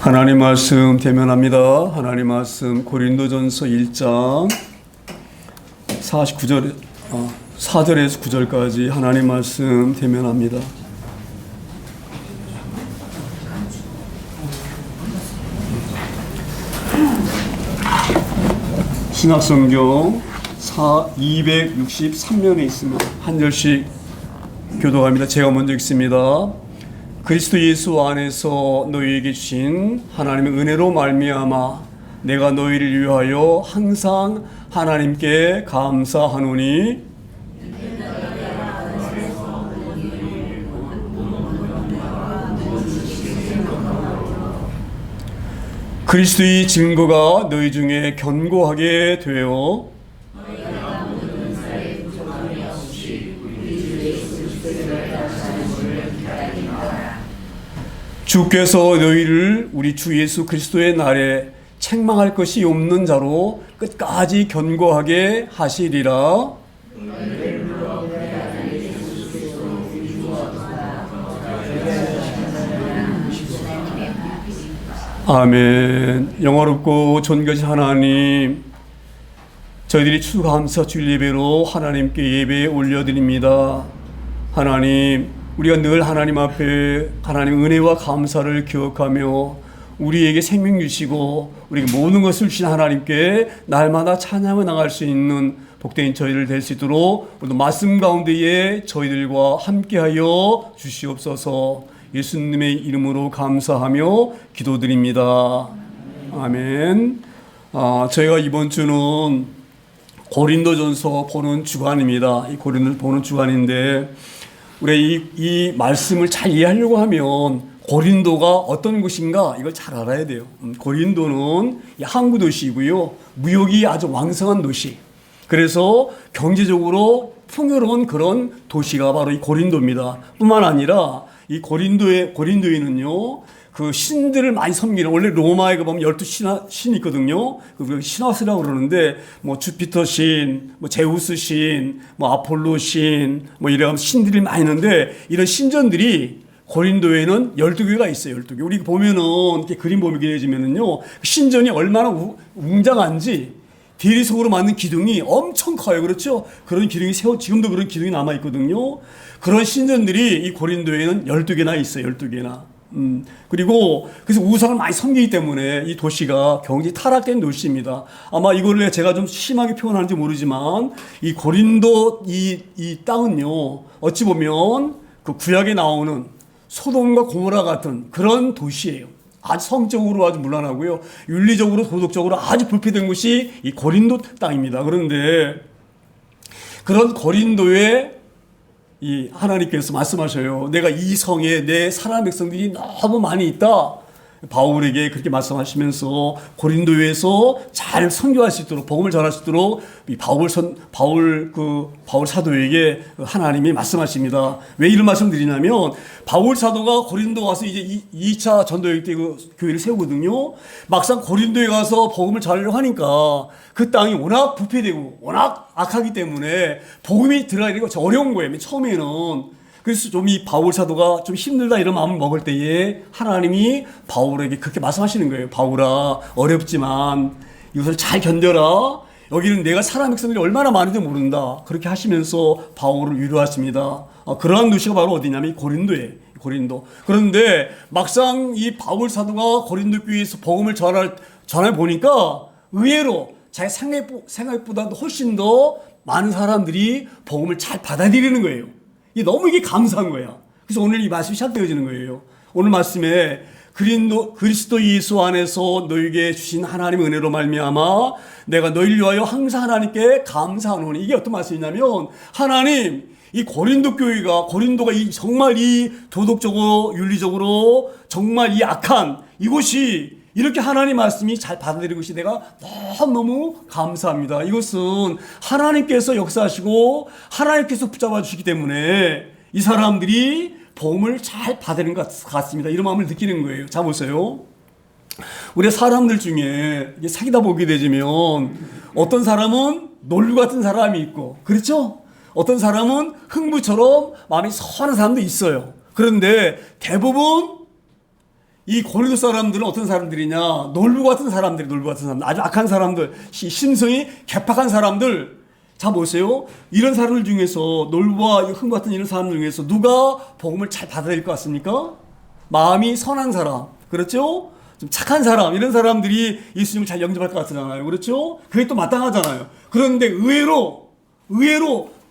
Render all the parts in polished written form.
하나님 말씀 대면합니다. 하나님 말씀 고린도전서 1장 49절 4절에서 9절까지 하나님 말씀 대면합니다. 신약성경 263면에 있습니다. 한 절씩 교독합니다. 제가 먼저 읽습니다. 그리스도 예수 안에서 너희에게 주신 하나님의 은혜로 말미암아 내가 너희를 위하여 항상 하나님께 감사하노니 그리스도의 증거가 너희 중에 견고하게 되어 주께서 너희를 우리 주 예수 그리스도의 날에 책망할 것이 없는 자로 끝까지 견고하게 하시리라. 아멘. 영화롭고 존귀하신 하나님, 저희들이 추감사 주일 예배로 하나님께 예배 올려드립니다. 하나님, 우리가 늘 하나님 앞에 하나님 은혜와 감사를 기억하며 우리에게 생명 주시고 우리에게 모든 것을 주신 하나님께 날마다 찬양을 나갈 수 있는 복된 저희를 될 수 있도록 오늘도 말씀 가운데에 저희들과 함께하여 주시옵소서. 예수님의 이름으로 감사하며 기도드립니다. 아멘. 저희가 이번 주는 고린도전서 보는 주간입니다. 이 고린도 보는 주간인데 우리 이 말씀을 잘 이해하려고 하면 고린도가 어떤 곳인가 이걸 잘 알아야 돼요. 고린도는 항구 도시이고요. 무역이 아주 왕성한 도시. 그래서 경제적으로 풍요로운 그런 도시가 바로 이 고린도입니다. 뿐만 아니라 이 고린도에는요, 그 신들을 많이 섬기는, 원래 로마에 보면 12 신이 있거든요. 그 신화스라고 그러는데, 뭐 주피터 신, 뭐 제우스 신, 뭐 아폴로 신, 뭐 이런 신들이 많이 있는데, 이런 신전들이 고린도에는 12개가 있어요. 12개. 우리 보면은, 이렇게 그림 보면 그려지면은요, 신전이 얼마나 웅장한지, 대리석으로 만든 기둥이 엄청 커요. 그렇죠? 그런 기둥이 지금도 그런 기둥이 남아있거든요. 그런 신전들이 이 고린도에는 12개나 있어요. 12개나. 그리고 그래서 우상을 많이 섬기기 때문에 이 도시가 경제 타락된 도시입니다. 아마 이거를 제가 좀 심하게 표현하는지 모르지만 이 고린도 이 땅은요, 어찌 보면 그 구약에 나오는 소돔과 고모라 같은 그런 도시예요. 아주 성적으로 아주 문란하고요, 윤리적으로 도덕적으로 아주 불패된 곳이 이 고린도 땅입니다. 그런데 그런 고린도에 이 하나님께서 말씀하셔요. 내가 이 성에 내 사랑하는 백성들이 너무 많이 있다. 바울에게 그렇게 말씀하시면서 고린도에서 잘 선교할 수 있도록, 복음을 전할 수 있도록 이 바울 사도에게 하나님이 말씀하십니다. 왜 이런 말씀 드리냐면, 바울 사도가 고린도 가서 이제 2차 전도여행 때 그 교회를 세우거든요. 막상 고린도에 가서 복음을 전하려고 하니까 그 땅이 워낙 부패되고 워낙 악하기 때문에 복음이 들어가기가 어려운 거예요. 처음에는. 그래서 좀 이 바울 사도가 좀 힘들다 이런 마음을 먹을 때에 하나님이 바울에게 그렇게 말씀하시는 거예요. 바울아, 어렵지만 이것을 잘 견뎌라. 여기는 내가 사랑하는 백성들이 얼마나 많은지 모른다. 그렇게 하시면서 바울을 위로하십니다. 그러한 도시가 바로 어디냐면 고린도예요. 고린도. 그런데 막상 이 바울 사도가 고린도 교회에서 복음을 전해 보니까 의외로 자기 생각보다 훨씬 더 많은 사람들이 복음을 잘 받아들이는 거예요. 너무 이게 감사한 거야. 그래서 오늘 이 말씀이 시작되어지는 거예요. 오늘 말씀에 그리스도 예수 안에서 너희에게 주신 하나님의 은혜로 말미암아 내가 너희를 위하여 항상 하나님께 감사하노니, 이게 어떤 말씀이냐면, 하나님, 이 고린도가 정말 이 도덕적으로 윤리적으로 정말 이 악한 이곳이 이렇게 하나님 말씀이 잘 받아들이는 것이 내가 너무너무 감사합니다. 이것은 하나님께서 역사하시고 하나님께서 붙잡아 주시기 때문에 이 사람들이 복음을 잘 받아들이는 것 같습니다. 이런 마음을 느끼는 거예요. 자, 보세요. 우리 사람들 중에 사귀다 보게 되면 어떤 사람은 놀부 같은 사람이 있고, 그렇죠? 어떤 사람은 흥부처럼 마음이 선한 사람도 있어요. 그런데 대부분 이 고린도 사람들은 어떤 사람들이냐? 놀부 같은 사람들이, 놀부 같은 사람들, 아주 악한 사람들, 심성이 개팍한 사람들. 자, 보세요. 이런 사람들 중에서, 놀부와 흥 같은 이런 사람들 중에서 누가 복음을 잘 받아들일 것 같습니까? 마음이 선한 사람, 그렇죠? 좀 착한 사람, 이런 사람들이 예수님을 잘 영접할 것 같잖아요. 그렇죠? 그게 또 마땅하잖아요. 그런데 의외로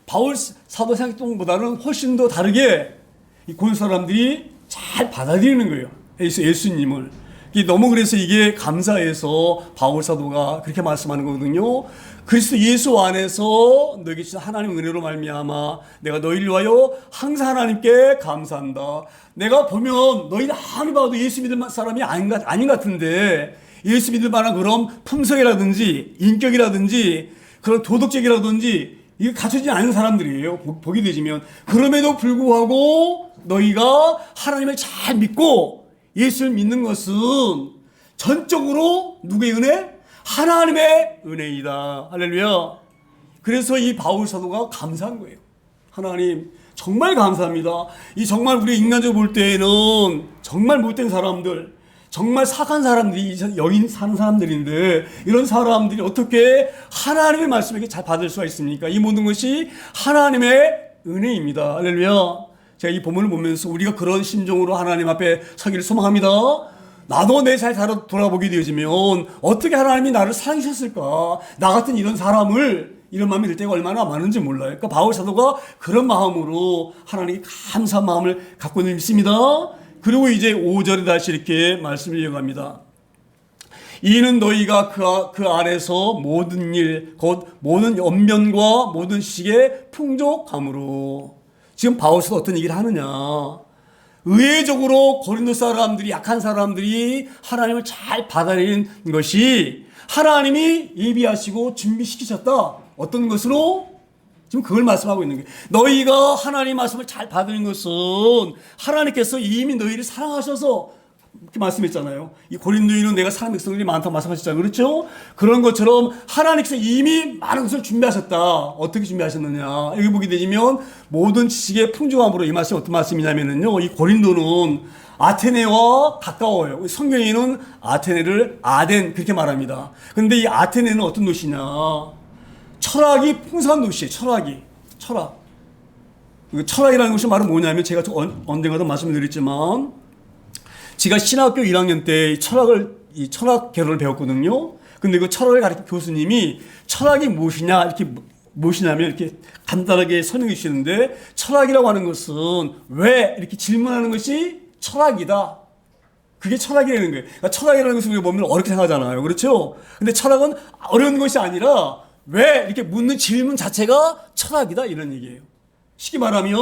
바울 사도 생각보다는 훨씬 더 다르게 이 고린 사람들이 잘 받아들이는 거예요. 예수님을. 너무 그래서 이게 감사해서 바울 사도가 그렇게 말씀하는 거거든요. 그리스도 예수 안에서 너에게 주신 하나님 은혜로 말미암아 내가 너희를 위하여 항상 하나님께 감사한다. 내가 보면 너희는 아무리 봐도 예수 믿을 사람이 아닌 것 같은데 예수 믿을 만한 그런 품성이라든지 인격이라든지 그런 도덕적이라든지 이게 갖춰지지 않은 사람들이에요. 보게 되시면. 그럼에도 불구하고 너희가 하나님을 잘 믿고 예수를 믿는 것은 전적으로 누구의 은혜? 하나님의 은혜이다. 할렐루야. 그래서 이 바울 사도가 감사한 거예요. 하나님 정말 감사합니다. 이 정말 우리 인간적으로 볼 때에는 정말 못된 사람들, 정말 사악한 사람들이 여기 사는 사람들인데 이런 사람들이 어떻게 하나님의 말씀을 잘 받을 수가 있습니까? 이 모든 것이 하나님의 은혜입니다. 할렐루야. 제가 이 본문을 보면서 우리가 그런 심정으로 하나님 앞에 서기를 소망합니다. 나도 내 잘 돌아보게 되어지면 어떻게 하나님이 나를 사랑하셨을까? 나 같은 이런 사람을 이런 마음이 들 때가 얼마나 많은지 몰라요. 그러니까 바울 사도가 그런 마음으로 하나님께 감사한 마음을 갖고 있는 믿습니다. 그리고 이제 5절에 다시 이렇게 말씀을 이어갑니다. 이는 너희가 그 안에서 모든 일, 곧 모든 언변과 모든 식의 풍족함으로. 지금 바울 사도 어떤 얘기를 하느냐? 의외적으로 고린도 사람들이, 약한 사람들이 하나님을 잘 받아들이는 것이 하나님이 예비하시고 준비시키셨다. 어떤 것으로? 지금 그걸 말씀하고 있는 거예요. 너희가 하나님 말씀을 잘 받는 것은 하나님께서 이미 너희를 사랑하셔서 이렇게 말씀했잖아요. 이 고린도인은 내가 사랑하는 백성들이 많다고 말씀하셨잖아요. 그렇죠? 그런 것처럼 하나님께서 이미 많은 것을 준비하셨다. 어떻게 준비하셨느냐? 여기 보게 되시면 모든 지식의 풍족함으로 이 말씀이 어떤 말씀이냐면요. 이 고린도는 아테네와 가까워요. 성경에는 아테네를 아덴 그렇게 말합니다. 그런데 이 아테네는 어떤 도시냐? 철학이 풍성한 도시예요. 철학. 철학이라는 것이 말은 뭐냐면 제가 언젠가도 말씀드렸지만 제가 신학교 1학년 때 철학 개론을 배웠거든요. 근데 그 철학을 가르친 교수님이 철학이 무엇이냐면 이렇게 간단하게 설명해 주시는데 철학이라고 하는 것은 왜 이렇게 질문하는 것이 철학이다. 그게 철학이라는 거예요. 그러니까 철학이라는 것을 우리가 보면 어렵게 생각하잖아요. 그렇죠? 근데 철학은 어려운 것이 아니라 왜 이렇게 묻는 질문 자체가 철학이다 이런 얘기예요. 쉽게 말하면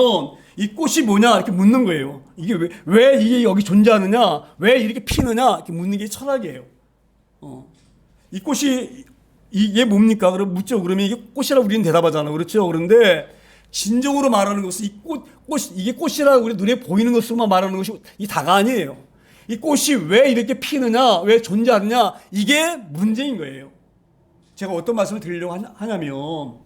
이 꽃이 뭐냐 이렇게 묻는 거예요. 이게 왜 이게 여기 존재하느냐, 왜 이렇게 피느냐 이렇게 묻는 게 철학이에요. 이 꽃이 이게 뭡니까? 그럼 묻죠. 그러면 이게 꽃이라고 우리는 대답하잖아요. 그렇죠? 그런데 진정으로 말하는 것은 이게 꽃이라고 우리 눈에 보이는 것으로만 말하는 것이 이 다가 아니에요. 이 꽃이 왜 이렇게 피느냐, 왜 존재하느냐 이게 문제인 거예요. 제가 어떤 말씀을 드리려고 하냐면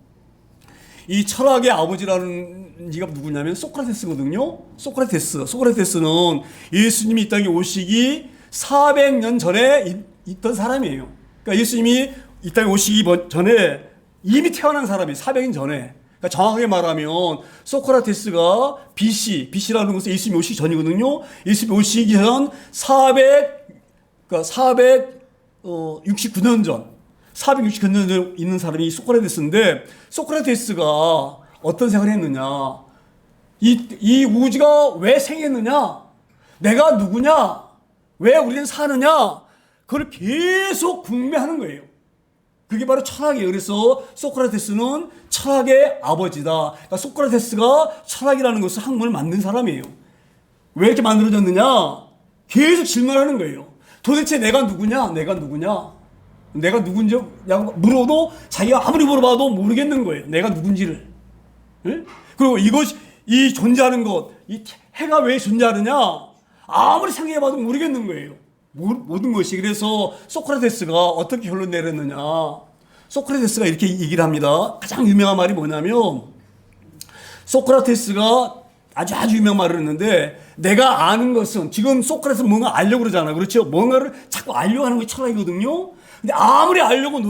이 철학의 아버지라는 이가 누구냐면 소크라테스거든요. 소크라테스는 예수님이 이 땅에 오시기 400년 전에 있던 사람이에요. 그러니까 예수님이 이 땅에 오시기 전에 이미 태어난 사람이에요. 400년 전에. 그러니까 정확하게 말하면 소크라테스가 BC라는 것은 예수님이 오시기 전이거든요. 예수님이 오시기 전 469년 전. 469년 전에 있는 사람이 소크라테스인데 소크라테스가 어떤 생각을 했느냐? 이 우주가 왜 생겼느냐? 내가 누구냐? 왜 우리는 사느냐? 그걸 계속 궁금해하는 거예요. 그게 바로 철학이에요. 그래서 소크라테스는 철학의 아버지다. 그러니까 소크라테스가 철학이라는 것을 학문을 만든 사람이에요. 왜 이렇게 만들어졌느냐? 계속 질문하는 거예요. 도대체 내가 누구냐? 내가 누군지 물어도 자기가 아무리 물어봐도 모르겠는 거예요. 내가 누군지를. 네? 그리고 이 존재하는 것, 이 해가 왜 존재하느냐? 아무리 생각해봐도 모르겠는 거예요. 모든 것이. 그래서 소크라테스가 어떻게 결론 내렸느냐? 소크라테스가 이렇게 얘기를 합니다. 가장 유명한 말이 뭐냐면 소크라테스가 아주 유명한 말을 했는데, 내가 아는 것은, 지금 소크라테스는 뭔가 알려고 그러잖아요. 그렇죠? 뭔가를 자꾸 알려고 하는 게 철학이거든요. 근데 아무리 알려고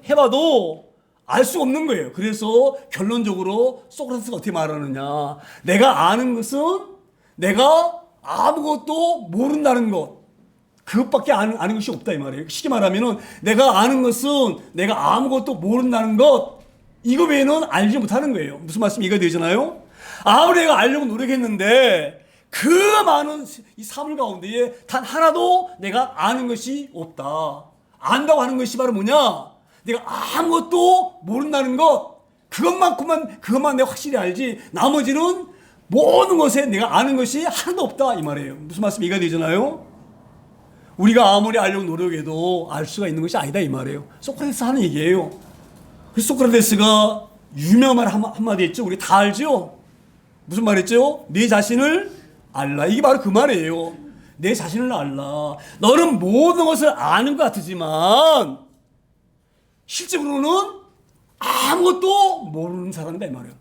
해봐도 알 수 없는 거예요. 그래서 결론적으로 소크라테스가 어떻게 말하느냐. 내가 아는 것은 내가 아무것도 모른다는 것. 그것밖에 아는 것이 없다 이 말이에요. 쉽게 말하면은 내가 아는 것은 내가 아무것도 모른다는 것. 이거 외에는 알지 못하는 거예요. 무슨 말씀 이해가 되잖아요? 아무리 내가 알려고 노력했는데 그 많은 이 사물 가운데에 단 하나도 내가 아는 것이 없다. 안다고 하는 것이 바로 뭐냐? 내가 아무것도 모른다는 것. 그것만 내가 확실히 알지. 나머지는 모든 것에 내가 아는 것이 하나도 없다 이 말이에요. 무슨 말씀 이해가 되잖아요? 우리가 아무리 알려고 노력해도 알 수가 있는 것이 아니다 이 말이에요. 소크라테스 하는 얘기예요. 그래서 소크라테스가 유명한 말 한마디 했죠. 우리 다 알죠? 무슨 말 했죠? 내 자신을 알라. 이게 바로 그 말이에요. 내 자신을 알라. 너는 모든 것을 아는 것 같지만 실제로는 아무것도 모르는 사람이다 이 말이에요.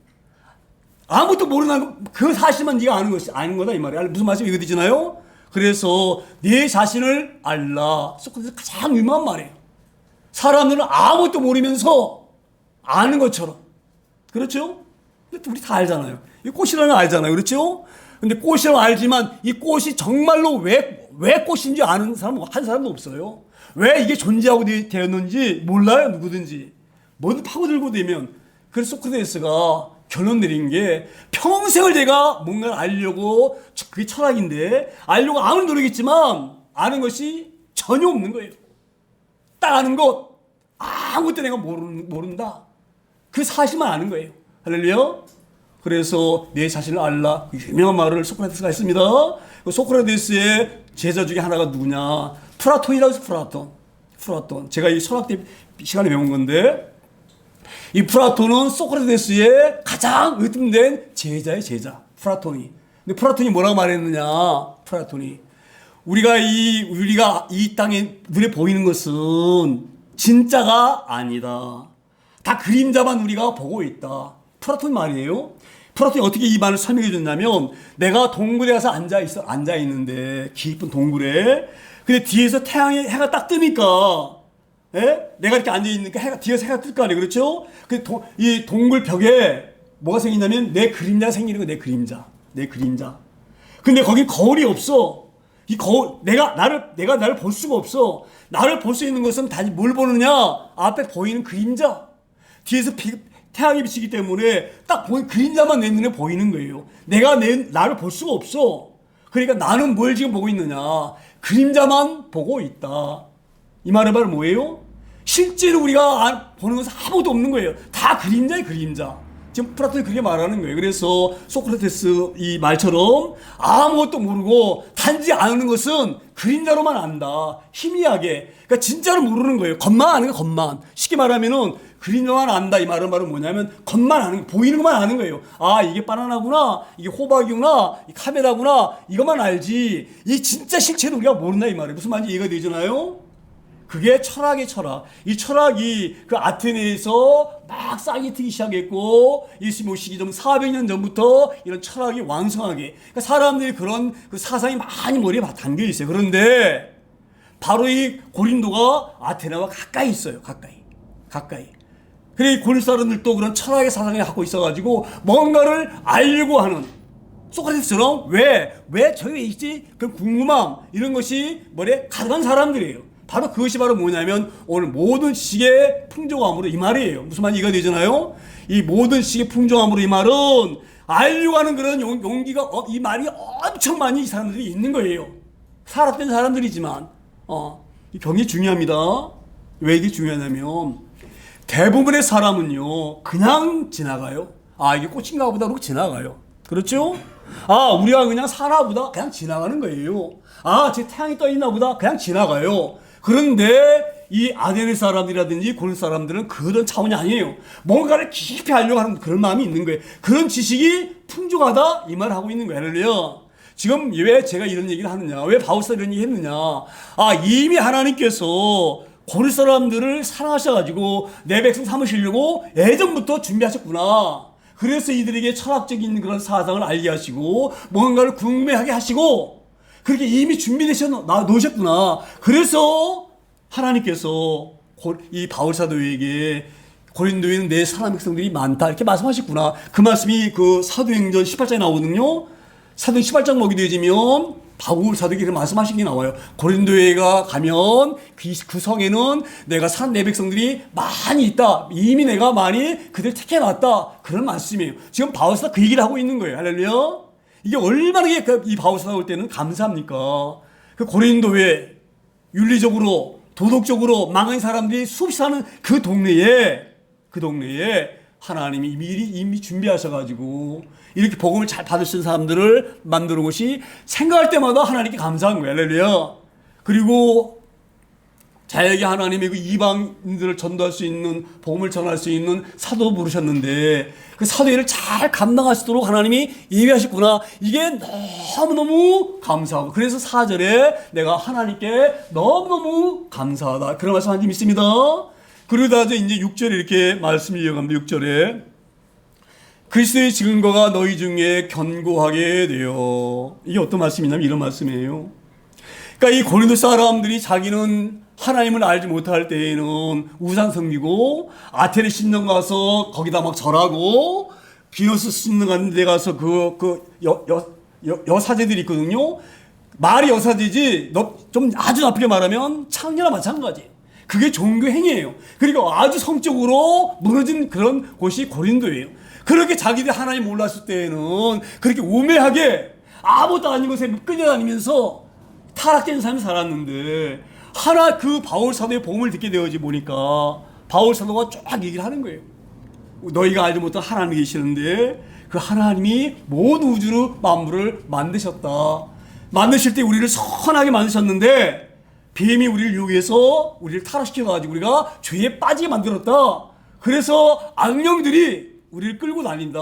아무것도 모르는 그 사실만 네가 아는 거다 이 말이에요. 무슨 말씀 이거 되잖아요? 그래서 내 자신을 알라. 소크라테스 가장 유명한 말이에요. 사람들은 아무것도 모르면서 아는 것처럼. 그렇죠? 우리 다 알잖아요. 이 꽃이라는 걸 알잖아요. 그렇죠? 근데 꽃이라고 알지만 이 꽃이 정말로 왜 꽃인지 아는 사람 한 사람도 없어요. 왜 이게 존재하고 되었는지 몰라요. 누구든지. 뭐든 파고들고 되면. 그래서 소크라테스가 결론 내린 게 평생을 내가 뭔가를 알려고 그게 철학인데 알려고 아무리 노력했지만 아는 것이 전혀 없는 거예요. 딱 아는 것 아무것도 내가 모른다. 그 사실만 아는 거예요. 할렐루야. 그래서 내 자신을 알라. 유명한 말을 소크라테스가 했습니다. 소크라테스의 제자 중에 하나가 누구냐? 플라톤이라고 해서 플라톤. 제가 이 철학 때 시간에 배운 건데 이 플라톤은 소크라테스의 가장 으뜸된 제자의 제자. 플라톤이. 근데 플라톤이 뭐라고 말했느냐? 플라톤이 우리가 이 땅에 눈에 보이는 것은 진짜가 아니다. 다 그림자만 우리가 보고 있다. 플라톤 말이에요. 플라톤이 어떻게 이 말을 설명해 줬냐면 내가 동굴에 가서 앉아 있는데 깊은 동굴에 근데 뒤에서 해가 딱 뜨니까 내가 이렇게 앉아 있으니까 뒤에서 해가 뜰 거 아니에요. 그렇죠? 이 동굴 벽에 뭐가 생기냐면 내 그림자가 생기는 거야. 내 그림자. 근데 거기 거울이 없어. 이 거울 내가 나를 볼 수가 없어. 나를 볼 수 있는 것은 단지 뭘 보느냐? 앞에 보이는 그림자. 뒤에서 태양이 비치기 때문에 딱 보이는 그림자만 내 눈에 보이는 거예요. 내가 나를 볼 수가 없어. 그러니까 나는 뭘 지금 보고 있느냐? 그림자만 보고 있다. 이 말은 바로 뭐예요? 실제로 우리가 보는 것은 아무것도 없는 거예요. 다 그림자예요, 그림자. 지금 플라톤이 그렇게 말하는 거예요. 그래서 소크라테스 이 말처럼 아무것도 모르고 단지 아는 것은 그림자로만 안다. 희미하게. 그러니까 진짜로 모르는 거예요. 겉만 아는 거예요, 겉만. 쉽게 말하면은 그림자만 안다. 이 말은 바로 뭐냐면 겉만 아는 거, 보이는 것만 아는 거예요. 아, 이게 바나나구나. 이게 호박이구나. 이 카메라구나. 이것만 알지. 이 진짜 실체를 우리가 모른다. 이 말이에요. 무슨 말인지 이해가 되잖아요? 그게 철학의 철학. 이 철학이 그 아테네에서 막 싹이 트기 시작했고, 예수님 오시기 전 400년 전부터 이런 철학이 왕성하게. 그러니까 사람들이 그런 그 사상이 많이 머리에 담겨 있어요. 그런데 바로 이 고린도가 아테네와 가까이 있어요. 가까이. 그래 이 고린도 사람들도 그런 철학의 사상을 갖고 있어가지고 뭔가를 알려고 하는 소크라테스처럼 왜 저기 왜 있지? 그 궁금함 이런 것이 머리에 가득한 사람들이에요. 바로 그것이 바로 뭐냐면 오늘 모든 지식의 풍족함으로 이 말이에요. 무슨 말인지 이해가 되잖아요? 이 모든 지식의 풍족함으로 이 말은 알려고 하는 그런 용기가 이 말이 엄청 많이 이 사람들이 있는 거예요. 살았던 사람들이지만 이 경이 중요합니다. 왜 이게 중요하냐면 대부분의 사람은요 그냥 지나가요. 아 이게 꽃인가 보다 그러고 지나가요. 그렇죠? 아 우리가 그냥 사나 보다 그냥 지나가는 거예요. 아 제 태양이 떠 있나 보다 그냥 지나가요. 그런데 이 아테네 사람들이라든지 고린도 사람들은 그런 차원이 아니에요. 뭔가를 깊이 알려고 하는 그런 마음이 있는 거예요. 그런 지식이 풍족하다 이 말을 하고 있는 거예요. 할렐루야. 지금 왜 제가 이런 얘기를 하느냐? 왜 바울사가 이런 얘기 했느냐? 아 이미 하나님께서 고린도 사람들을 사랑하셔가지고 내 백성 삼으시려고 예전부터 준비하셨구나. 그래서 이들에게 철학적인 그런 사상을 알게 하시고 뭔가를 궁금해하게 하시고 그렇게 이미 준비되셔 놓으셨구나. 그래서 하나님께서 이 바울 사도에게 고린도에는 내 사랑 백성들이 많다 이렇게 말씀하셨구나. 그 말씀이 그 사도행전 18장에 나오거든요. 사도행전 18장 보게 되지면 바울 사도에게 이렇게 말씀하신 게 나와요. 고린도에가 가면 그 성에는 내가 산 내 백성들이 많이 있다. 이미 내가 많이 그들 택해놨다. 그런 말씀이에요. 지금 바울 사도 그 얘기를 하고 있는 거예요. 할렐루야. 이게 얼마나 이 바울 사도 올 때는 감사합니까? 그 고린도에 윤리적으로 도덕적으로 망한 사람들이 수없이 사는 그 동네에 하나님이 이미 준비하셔가지고 이렇게 복음을 잘 받으신 사람들을 만드는 것이 생각할 때마다 하나님께 감사한 거예요. 할렐루야. 그리고 자에게 하나님의 그 이방인들을 전도할 수 있는 복음을 전할 수 있는 사도 부르셨는데 그 사도 일을 잘 감당하시도록 하나님이 예비하셨구나. 이게 너무너무 감사하고 그래서 4절에 내가 하나님께 너무너무 감사하다 그런 말씀 하나님 있습니다. 그러다 이제 6절에 이렇게 말씀을 이어갑니다. 6절에 그리스도의 증거가 너희 중에 견고하게 되어. 이게 어떤 말씀이냐면 이런 말씀이에요. 그러니까 이 고린도 사람들이 자기는 하나님을 알지 못할 때에는 우상 섬기고 아테네 신전 가서 거기다 막 절하고 비너스 신전 같은 데 가서 여사제들이 있거든요. 말이 여사제지 좀 아주 나쁘게 말하면 창녀나 마찬가지. 그게 종교 행위예요. 그리고 아주 성적으로 무너진 그런 곳이 고린도예요. 그렇게 자기들 하나님 몰랐을 때에는 그렇게 우매하게 아무것도 아닌 곳에 끌려다니면서 타락된 삶을 살았는데 그 바울 사도의 복음을 듣게 되어지 보니까 바울 사도가 쫙 얘기를 하는 거예요. 너희가 알지 못한 하나님이 계시는데 그 하나님이 모든 우주를 만물을 만드셨다. 만드실 때 우리를 선하게 만드셨는데 뱀이 우리를 유혹해서 우리를 타락시켜가지고 우리가 죄에 빠지게 만들었다. 그래서 악령들이 우리를 끌고 다닌다.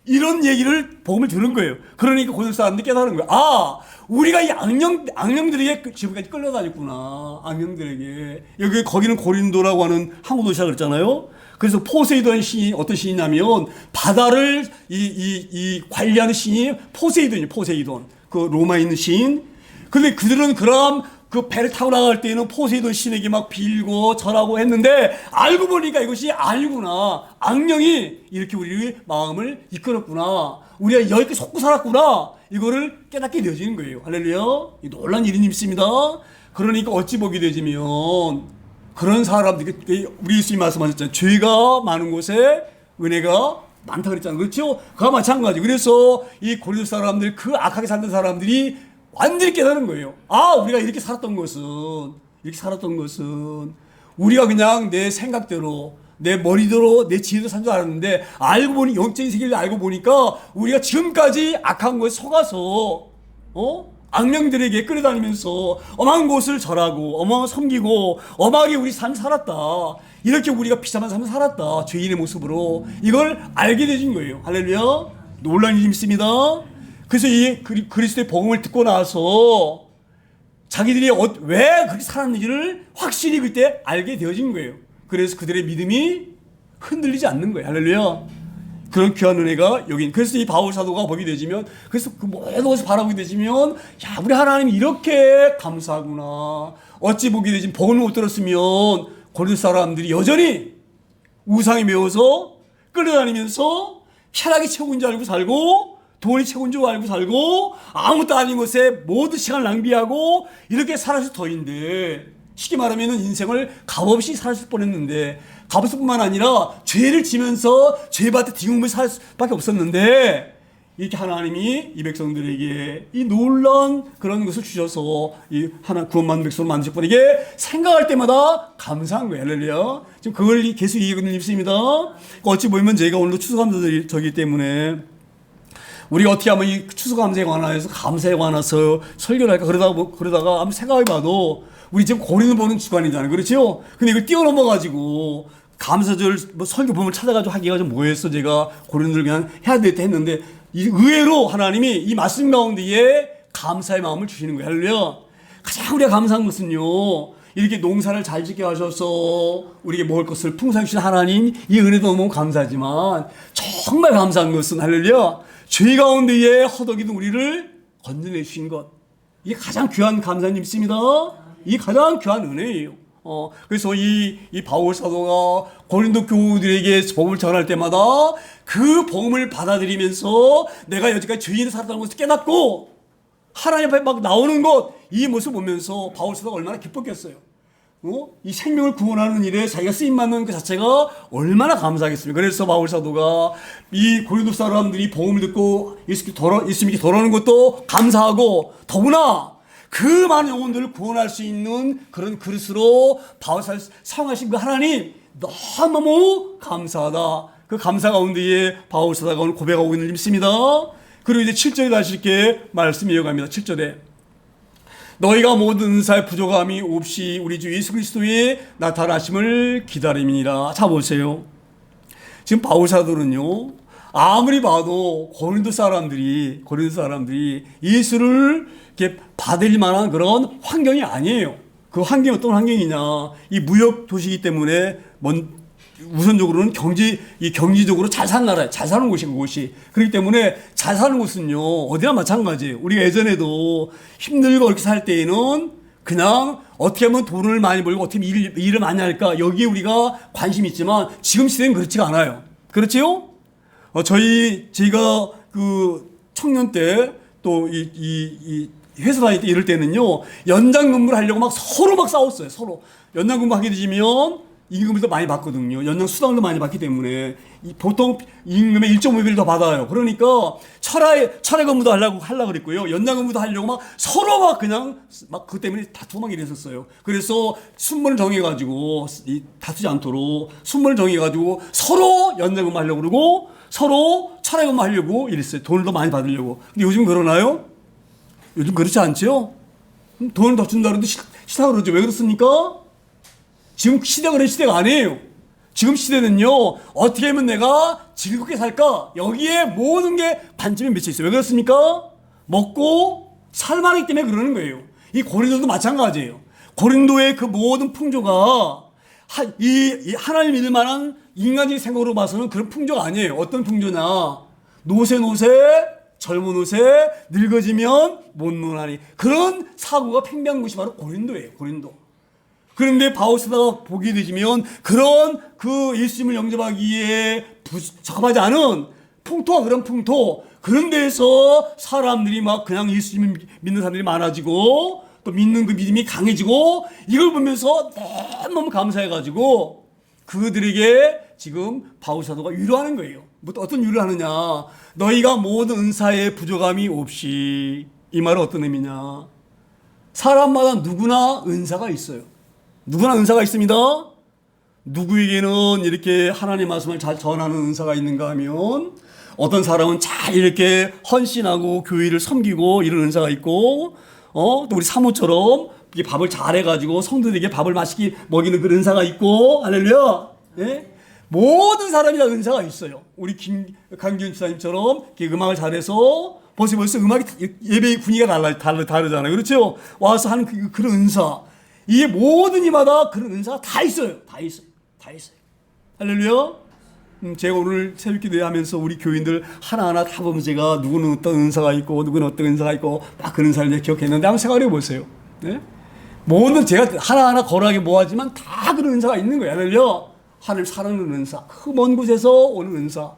이런 얘기를 복음을 들은 거예요. 그러니까 고린도 사람들이 깨달은 거예요. 아, 우리가 이 악령들에게 지금까지 끌려다녔구나. 악령들에게. 거기는 고린도라고 하는 항구 도시라 그랬잖아요. 그래서 포세이돈 신이 어떤 신이냐면 바다를 관리하는 신이 포세이돈이에요. 포세이돈. 그 로마에 있는 신. 근데 그들은 그럼 그 배를 타고 나갈 때는 포세이돈 신에게 막 빌고 절하고 했는데 알고 보니까 이것이 아니구나. 악령이 이렇게 우리의 마음을 이끌었구나. 우리가 여기까지 속고 살았구나. 이거를 깨닫게 되어지는 거예요. 할렐루야. 이 놀란 일이 있습니다. 그러니까 어찌 보게 되지면 그런 사람들이 우리 예수님 말씀하셨잖아요. 죄가 많은 곳에 은혜가 많다 그랬잖아요. 그렇죠? 그와 마찬가지. 그래서 이 고린도 사람들 그 악하게 살던 사람들이 완전히 깨달은 거예요. 아, 우리가 이렇게 살았던 것은 우리가 그냥 내 생각대로 내 머리대로 내 지혜로 산 줄 알았는데 알고 보니 영적인 세계를 알고 보니까 우리가 지금까지 악한 것에 속아서 악령들에게 끌어다니면서 엄한 곳을 절하고 엄한 섬기고 엄하게 우리 삶 살았다. 이렇게 우리가 비참한 삶을 살았다. 죄인의 모습으로 이걸 알게 되신 거예요. 할렐루야. 놀라운 일이 있습니다. 그래서 이 그리스도의 복음을 듣고 나서 자기들이 왜 그렇게 살았는지를 확실히 그때 알게 되어진 거예요. 그래서 그들의 믿음이 흔들리지 않는 거예요. 할렐루야. 그런 귀한 은혜가 여긴. 그래서 이 바울 사도가 보게 되지면, 그래서 그 모든 것을 바라보게 되지면, 야, 우리 하나님이 이렇게 감사하구나. 어찌 보게 되지면 복음을 못 들었으면 고린도 사람들이 여전히 우상에 매워서 끌어다니면서 쾌락이 최고인 줄 알고 살고 돈이 최고인 줄 알고 살고 아무것도 아닌 것에 모든 시간을 낭비하고 이렇게 살았을 터인데, 쉽게 말하면 인생을 값없이 살았을 뻔했는데, 값없을 뿐만 아니라 죄를 지면서 죄밭에 뒤국물 살 수밖에 없었는데, 이렇게 하나님이 이 백성들에게 이 놀라운 그런 것을 주셔서 이 구원받는 백성을 만드셨고, 이게 생각할 때마다 감사한 거예요. 할렐루야. 지금 그걸 계속 얘기하고 있습니다. 어찌 보면 제가 오늘도 추수감사절이기 때문에 우리가 어떻게 하면 이 추수감사에 관해서 감사에 관해서 설교를 할까 그러다가 한번 생각해봐도 우리 지금 고린도 보는 주간이잖아요. 그렇죠? 근데 이걸 뛰어넘어가지고 감사절 설교 본을 찾아가지고 하기가 좀 뭐했어. 제가 고린도를 그냥 해야 될 때 했는데, 의외로 하나님이 이 말씀 가운데에 감사의 마음을 주시는 거예요. 할렐루야. 가장 우리가 감사한 것은요, 이렇게 농사를 잘 짓게 하셔서 우리에게 먹을 것을 풍성히 주신 하나님, 이 은혜도 너무 감사하지만 정말 감사한 것은 할렐루야, 죄 가운데에 허덕이던 우리를 건져내 주신 것, 이게 가장 귀한 감사님 있습니다. 이게 가장 귀한 은혜예요. 그래서 이 바울 사도가 고린도 교우들에게 복음을 전할 때마다 그 복음을 받아들이면서 내가 여지까지 죄인을 살았다는 것을 깨닫고 하나님 앞에 막 나오는 것, 이 모습을 보면서 바울 사도가 얼마나 기뻤겠어요. 이 생명을 구원하는 일에 자기가 쓰임받는 그 자체가 얼마나 감사하겠습니까? 그래서 바울 사도가 이 고린도 사람들이 복음을 듣고 예수님께 돌아오는 것도 감사하고, 더구나 그 많은 영혼들을 구원할 수 있는 그런 그릇으로 바울 사도를 사용하신 그 하나님, 너무너무 감사하다. 그 감사 가운데에 바울 사도가 오늘 고백하고 있는 줄 믿습니다. 그리고 이제 7절에 다시 이렇게 말씀이 이어갑니다. 7절에 너희가 모든 은사의 부족함이 없이 우리 주 예수 그리스도의 나타나심을 기다림이니라. 자 보세요. 지금 바울 사도는요, 아무리 봐도 고린도 사람들이 예수를 이렇게 받을 만한 그런 환경이 아니에요. 그 환경이 어떤 환경이냐? 이 무역 도시이기 때문에 우선적으로는 경제적으로 잘 사는 나라예요. 잘 사는 곳이 그곳이. 그렇기 때문에 잘 사는 곳은요, 어디나 마찬가지예요. 우리가 예전에도 힘들고 이렇게 살 때에는 그냥 어떻게 하면 돈을 많이 벌고 어떻게 하면 일을 많이 할까, 여기에 우리가 관심이 있지만 지금 시대는 그렇지가 않아요. 그렇지요? 제가 그 청년 때 또 이 회사 다닐 때 이럴 때는요, 연장 근무를 하려고 막 서로 막 싸웠어요. 서로 연장 근무 하게 되면 임금을 더 많이 받거든요. 연장 수당도 많이 받기 때문에 보통 임금의 1.5배를 더 받아요. 그러니까 철회 근무도 하려고 그랬고요. 연장 근무도 하려고 막 서로 막 그냥 막 그 때문에 다투고 막 이랬었어요. 그래서 순번을 정해가지고 다투지 않도록 순번을 정해가지고 서로 연장 근무 하려고 그러고 서로 철회 근무 하려고 이랬어요. 돈을 더 많이 받으려고. 근데 요즘 그러나요? 요즘 그렇지 않죠? 돈을 더 준다 그러는데 싫다 그러죠. 왜 그렇습니까? 지금 시대가 그런 시대가 아니에요. 지금 시대는요, 어떻게 하면 내가 즐겁게 살까? 여기에 모든 게 관점이 맺혀 있어요. 왜 그렇습니까? 먹고 살만하기 때문에 그러는 거예요. 이 고린도도 마찬가지예요. 고린도의 그 모든 풍조가 하나님 믿을 만한 인간적인 생각으로 봐서는 그런 풍조가 아니에요. 어떤 풍조냐? 노세, 젊은 옷에 늙어지면 못 노나니, 그런 사고가 팽배한 곳이 바로 고린도예요. 고린도. 그런데 바울 사도가 보게 되시면 그런 그 예수님을 영접하기에 적합하지 않은 풍토와 그런 풍토, 그런 데에서 사람들이 막 그냥 예수님을 믿는 사람들이 많아지고 또 믿는 그 믿음이 강해지고, 이걸 보면서 너무 감사해가지고 그들에게 지금 바울 사도가 위로하는 거예요. 어떤 위로를 하느냐? 너희가 모든 은사의 부족함이 없이. 이 말은 어떤 의미냐? 사람마다 누구나 은사가 있어요. 누구나 은사가 있습니다. 누구에게는 이렇게 하나님의 말씀을 잘 전하는 은사가 있는가 하면, 어떤 사람은 잘 이렇게 헌신하고 교회를 섬기고 이런 은사가 있고, 또 우리 사모처럼 밥을 잘 해가지고 성도들에게 밥을 맛있게 먹이는 그런 은사가 있고, 할렐루야. 네? 모든 사람이 다 은사가 있어요. 우리 강기훈 집사님처럼 음악을 잘해서 벌써 음악이 예배의 분위기가 다르잖아요. 그렇죠? 와서 하는 그런 은사. 이 모든 이마다 그런 은사가 다 있어요. 다 있어요. 할렐루야. 제가 오늘 새벽기도 하면서 우리 교인들 하나하나 다 보면 제가 누구는 어떤 은사가 있고 누구는 어떤 은사가 있고 막 그런 은사를 기억했는데, 한번 생각해 보세요. 네? 모든 제가 하나하나 거라하게 모아지만 다 그런 은사가 있는 거예요. 할렐루야. 하늘 사랑하는 은사, 그 먼 곳에서 오는 은사,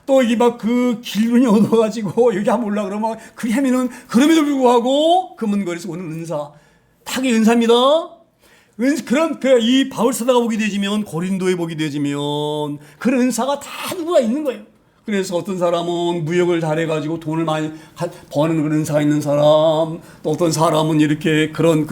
또 이게 막 그 길분이 얻어가지고 여기 한번 올라 그러면 그 헤매는, 그럼에도 불구하고 그 먼 거리에서 오는 은사, 다 그게 은사입니다. 그런 이 바울 사도가 보게 되지면, 고린도에 보게 되지면 그런 은사가 다 누구가 있는 거예요. 그래서 어떤 사람은 무역을 잘해가지고 돈을 많이 버는 그런 은사가 있는 사람, 또 어떤 사람은 이렇게 그런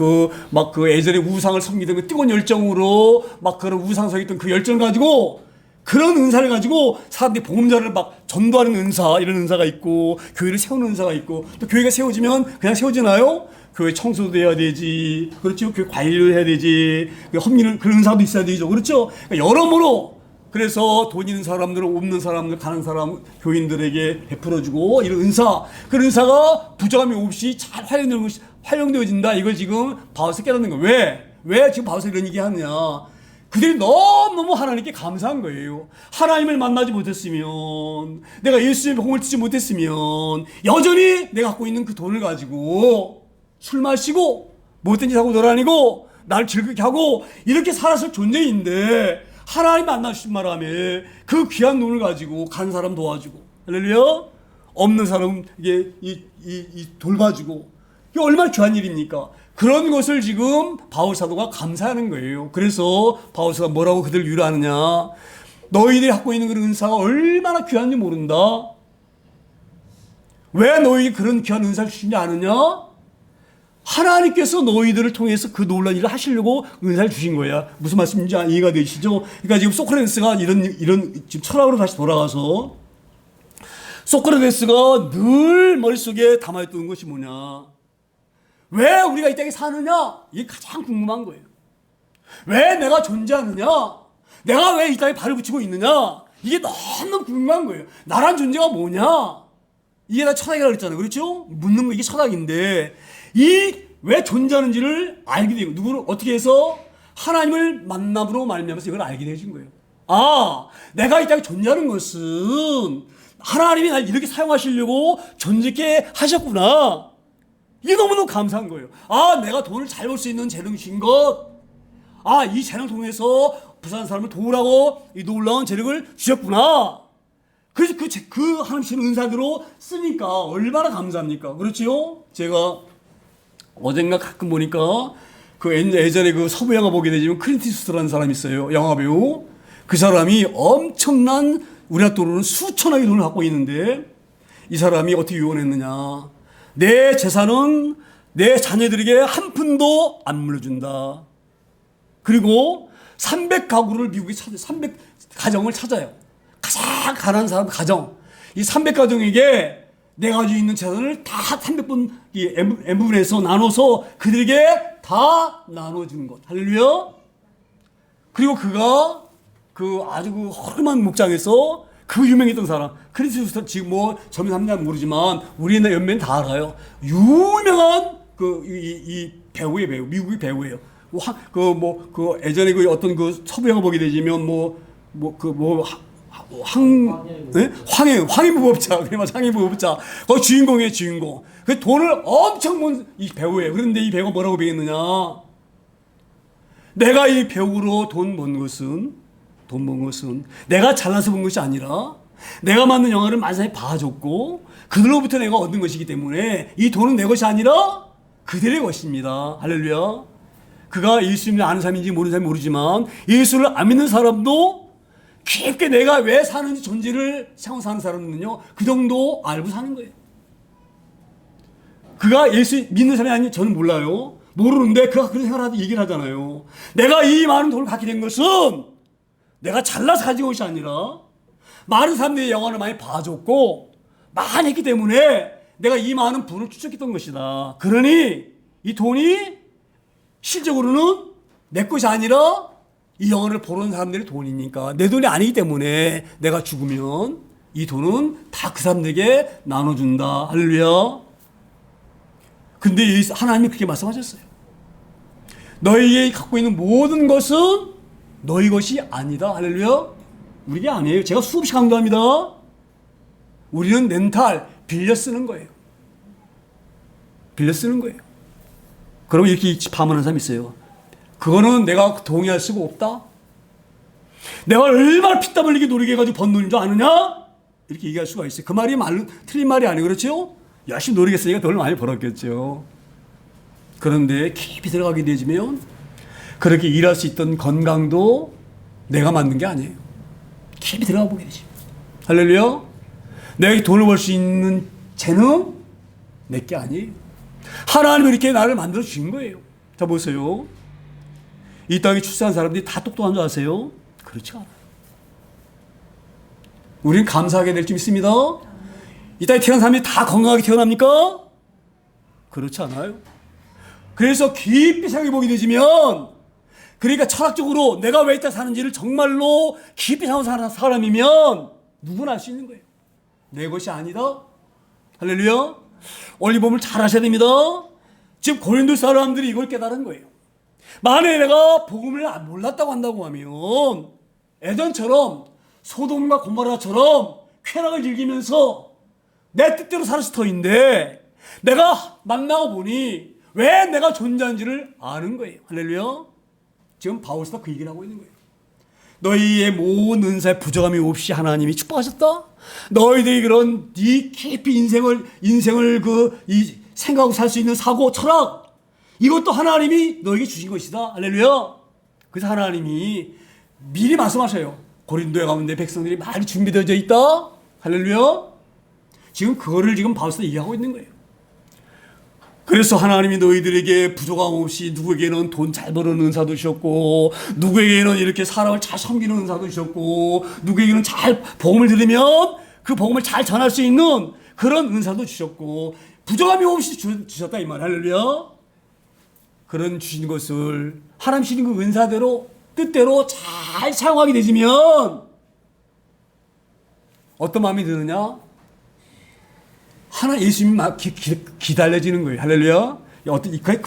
막 예전에 우상을 섬기던 그 뜨거운 열정으로 막 그런 우상 섬기던 그 열정을 가지고, 그런 은사를 가지고 사람들이 복음자를 막 전도하는 은사, 이런 은사가 있고, 교회를 세우는 은사가 있고, 또 교회가 세워지면 그냥 세워지나요? 교회 청소도 해야 되지. 그렇죠? 교회 관리를 해야 되지. 험리는 그런 은사도 있어야 되죠. 그렇죠? 그러니까 여러모로, 그래서 돈 있는 사람들, 없는 사람들, 가는 사람, 교인들에게 베풀어주고, 이런 은사, 그런 은사가 부족함이 없이 잘 활용되어진다. 이걸 지금 바울서 깨닫는 거예요. 왜 지금 바울이 이런 얘기 하느냐? 그들이 너무너무 하나님께 감사한 거예요. 하나님을 만나지 못했으면, 내가 예수님의 복음을 듣지 못했으면 여전히 내가 갖고 있는 그 돈을 가지고 술 마시고 못된 짓 하고 돌아다니고 나를 즐겁게 하고 이렇게 살았을 존재인데, 하나님 만나주신 바람에 그 귀한 돈을 가지고 간 사람 도와주고, 할렐루야, 없는 사람 돌봐주고, 이게 얼마나 귀한 일입니까? 그런 것을 지금 바울 사도가 감사하는 거예요. 그래서 바울 사도가 뭐라고 그들을 위로하느냐? 너희들이 갖고 있는 그런 은사가 얼마나 귀한지 모른다. 왜 너희에게 그런 귀한 은사를 주시지 않느냐? 하나님께서 너희들을 통해서 그 놀라운 일을 하시려고 은사를 주신 거야. 무슨 말씀인지 이해가 되시죠? 그러니까 지금 소크라테스가 이런 지금 철학으로 다시 돌아가서, 소크라테스가 늘 머릿속에 담아있던 것이 뭐냐? 왜 우리가 이 땅에 사느냐? 이게 가장 궁금한 거예요. 왜 내가 존재하느냐? 내가 왜 이 땅에 발을 붙이고 있느냐? 이게 너무 궁금한 거예요. 나란 존재가 뭐냐? 이게 다 철학이라고 그랬잖아요. 그렇죠? 묻는 거 이게 철학인데, 왜 존재하는지를 알게 되고, 누구를 어떻게 해서 하나님을 만남으로 말미암아서 이걸 알게 되어진 거예요. 아, 내가 이 땅에 존재하는 것은 하나님이 날 이렇게 사용하시려고 존재케 하셨구나. 이게 너무너무 감사한 거예요. 아, 내가 돈을 잘 벌 수 있는 재능이 주신 것. 아, 이 재능 통해서 부산 사람을 도우라고 이 놀라운 재능을 주셨구나. 그래서 그 하나님 주신 은사대로 쓰니까 얼마나 감사합니까? 그렇지요? 제가 어젠가 가끔 보니까 그 예전에 그 서부 영화 보게 되지만 클린트 이스트라는 사람이 있어요. 영화배우. 그 사람이 엄청난 우리나라 돈으로는 수천억의 돈을 갖고 있는데, 이 사람이 어떻게 유언했느냐? 내 재산은 내 자녀들에게 한 푼도 안 물려준다. 그리고 300가구를 미국에 300가정을 찾아요. 가장 가난한 사람 가정. 이 300가정에게 내가 가지고 있는 재산을 다 300분 n분해서 나눠서 그들에게 다 나눠주는 것. 할렐루야. 그리고 그가 그 아주 그 허름한 목장에서 그 유명했던 사람, 크리스토스, 지금 뭐 젊은 사람들은 모르지만 우리 옛날 연배는 다 알아요. 유명한 이 배우의 배우, 미국의 배우예요. 예전에 그 어떤 그 서부 영화 보게 되지면 황해무법자, 그러면 황해무법자, 거기 주인공이에요, 주인공. 그 돈을 엄청 번 이 배우예요. 그런데 이 배우가 뭐라고 배웠느냐? 내가 이 배우로 돈 번 것은 내가 잘나서 본 것이 아니라 내가 만든 영화를 많은 사람이 봐줬고 그들로부터 내가 얻은 것이기 때문에 이 돈은 내 것이 아니라 그들의 것입니다. 할렐루야. 그가 예수님을 아는 사람인지 모르는 사람이 모르지만 예수를 안 믿는 사람도 깊게 내가 왜 사는지 존재를 생각하고 사는 사람은요, 그 정도 알고 사는 거예요. 그가 예수 믿는 사람이 아니면 저는 몰라요. 모르는데 그가 그런 생각을 얘기를 하잖아요. 내가 이 많은 돈을 갖게 된 것은 내가 잘나서 가진 것이 아니라 많은 사람들이 영화를 많이 봐줬고 많이 했기 때문에 내가 이 많은 부를 축적했던 것이다. 그러니 이 돈이 실적으로는 내 것이 아니라 이 영화를 보는 사람들의 돈이니까 내 돈이 아니기 때문에 내가 죽으면 이 돈은 다 그 사람들에게 나눠준다. 할렐루야. 근데 하나님이 그렇게 말씀하셨어요. 너희에게 갖고 있는 모든 것은 너희 것이 아니다. 할렐루야. 우리게 아니에요. 제가 수없이 강조합니다. 우리는 렌탈, 빌려 쓰는 거예요. 빌려 쓰는 거예요. 그럼 이렇게 반문하는 사람이 있어요. 그거는 내가 동의할 수가 없다. 내가 얼마나 피땀 흘리게 노력해 가지고 번 돈인 줄 아느냐? 이렇게 얘기할 수가 있어요. 그 말이 틀린 말이 아니에요. 그렇죠? 열심히 노력했으니까 돈을 많이 벌었겠죠. 그런데 깊이 들어가게 되면 그렇게 일할 수 있던 건강도 내가 만든 게 아니에요. 깊이 들어가 보게 되죠. 할렐루야. 내가 돈을 벌 수 있는 재능 내게 아니에요. 하나님이 이렇게 나를 만들어 주신 거예요. 자, 보세요. 이 땅에 출생한 사람들이 다 똑똑한 줄 아세요? 그렇지 않아요. 우리는 감사하게 될 줄 믿습니다. 이 땅에 태어난 사람들이 다 건강하게 태어납니까? 그렇지 않아요. 그래서 깊이 생각해 보게 되지면, 그러니까 철학적으로 내가 왜 이 땅에 사는지를 정말로 깊이 생각하는 사람이면 누구나 알 수 있는 거예요. 내 것이 아니다. 할렐루야. 올리브오일 잘 하셔야 됩니다. 지금 고린도 사람들이 이걸 깨달은 거예요. 만약에 내가 복음을 몰랐다고 한다고 하면 에덴처럼 소돔과 고모라처럼 쾌락을 즐기면서 내 뜻대로 살았을 터인데 내가 만나고 보니 왜 내가 존재하는지를 아는 거예요. 할렐루야. 지금 바울사가 그 얘기를 하고 있는 거예요. 너희의 모든 은사에 부족함이 없이 하나님이 축복하셨다. 너희들이 그런 네 깊이 인생을 이 생각하고 살 수 있는 사고 철학, 이것도 하나님이 너에게 주신 것이다. 할렐루야. 그래서 하나님이 미리 말씀하셔요. 고린도에 가면 내 백성들이 많이 준비되어져 있다. 할렐루야. 지금 그거를 지금 바울사가 얘기하고 있는 거예요. 그래서 하나님이 너희들에게 부족함 없이 누구에게는 돈 잘 버는 은사도 주셨고, 누구에게는 이렇게 사람을 잘 섬기는 은사도 주셨고, 누구에게는 잘 복음을 들으면 그 복음을 잘 전할 수 있는 그런 은사도 주셨고, 부족함이 없이 주셨다 이 말. 할렐루야. 그런 주신 것을 하나님 주신 그 은사대로 뜻대로 잘 사용하게 되시면 어떤 마음이 드느냐? 하나 예수님이 막 기다려지는 거예요. 할렐루야.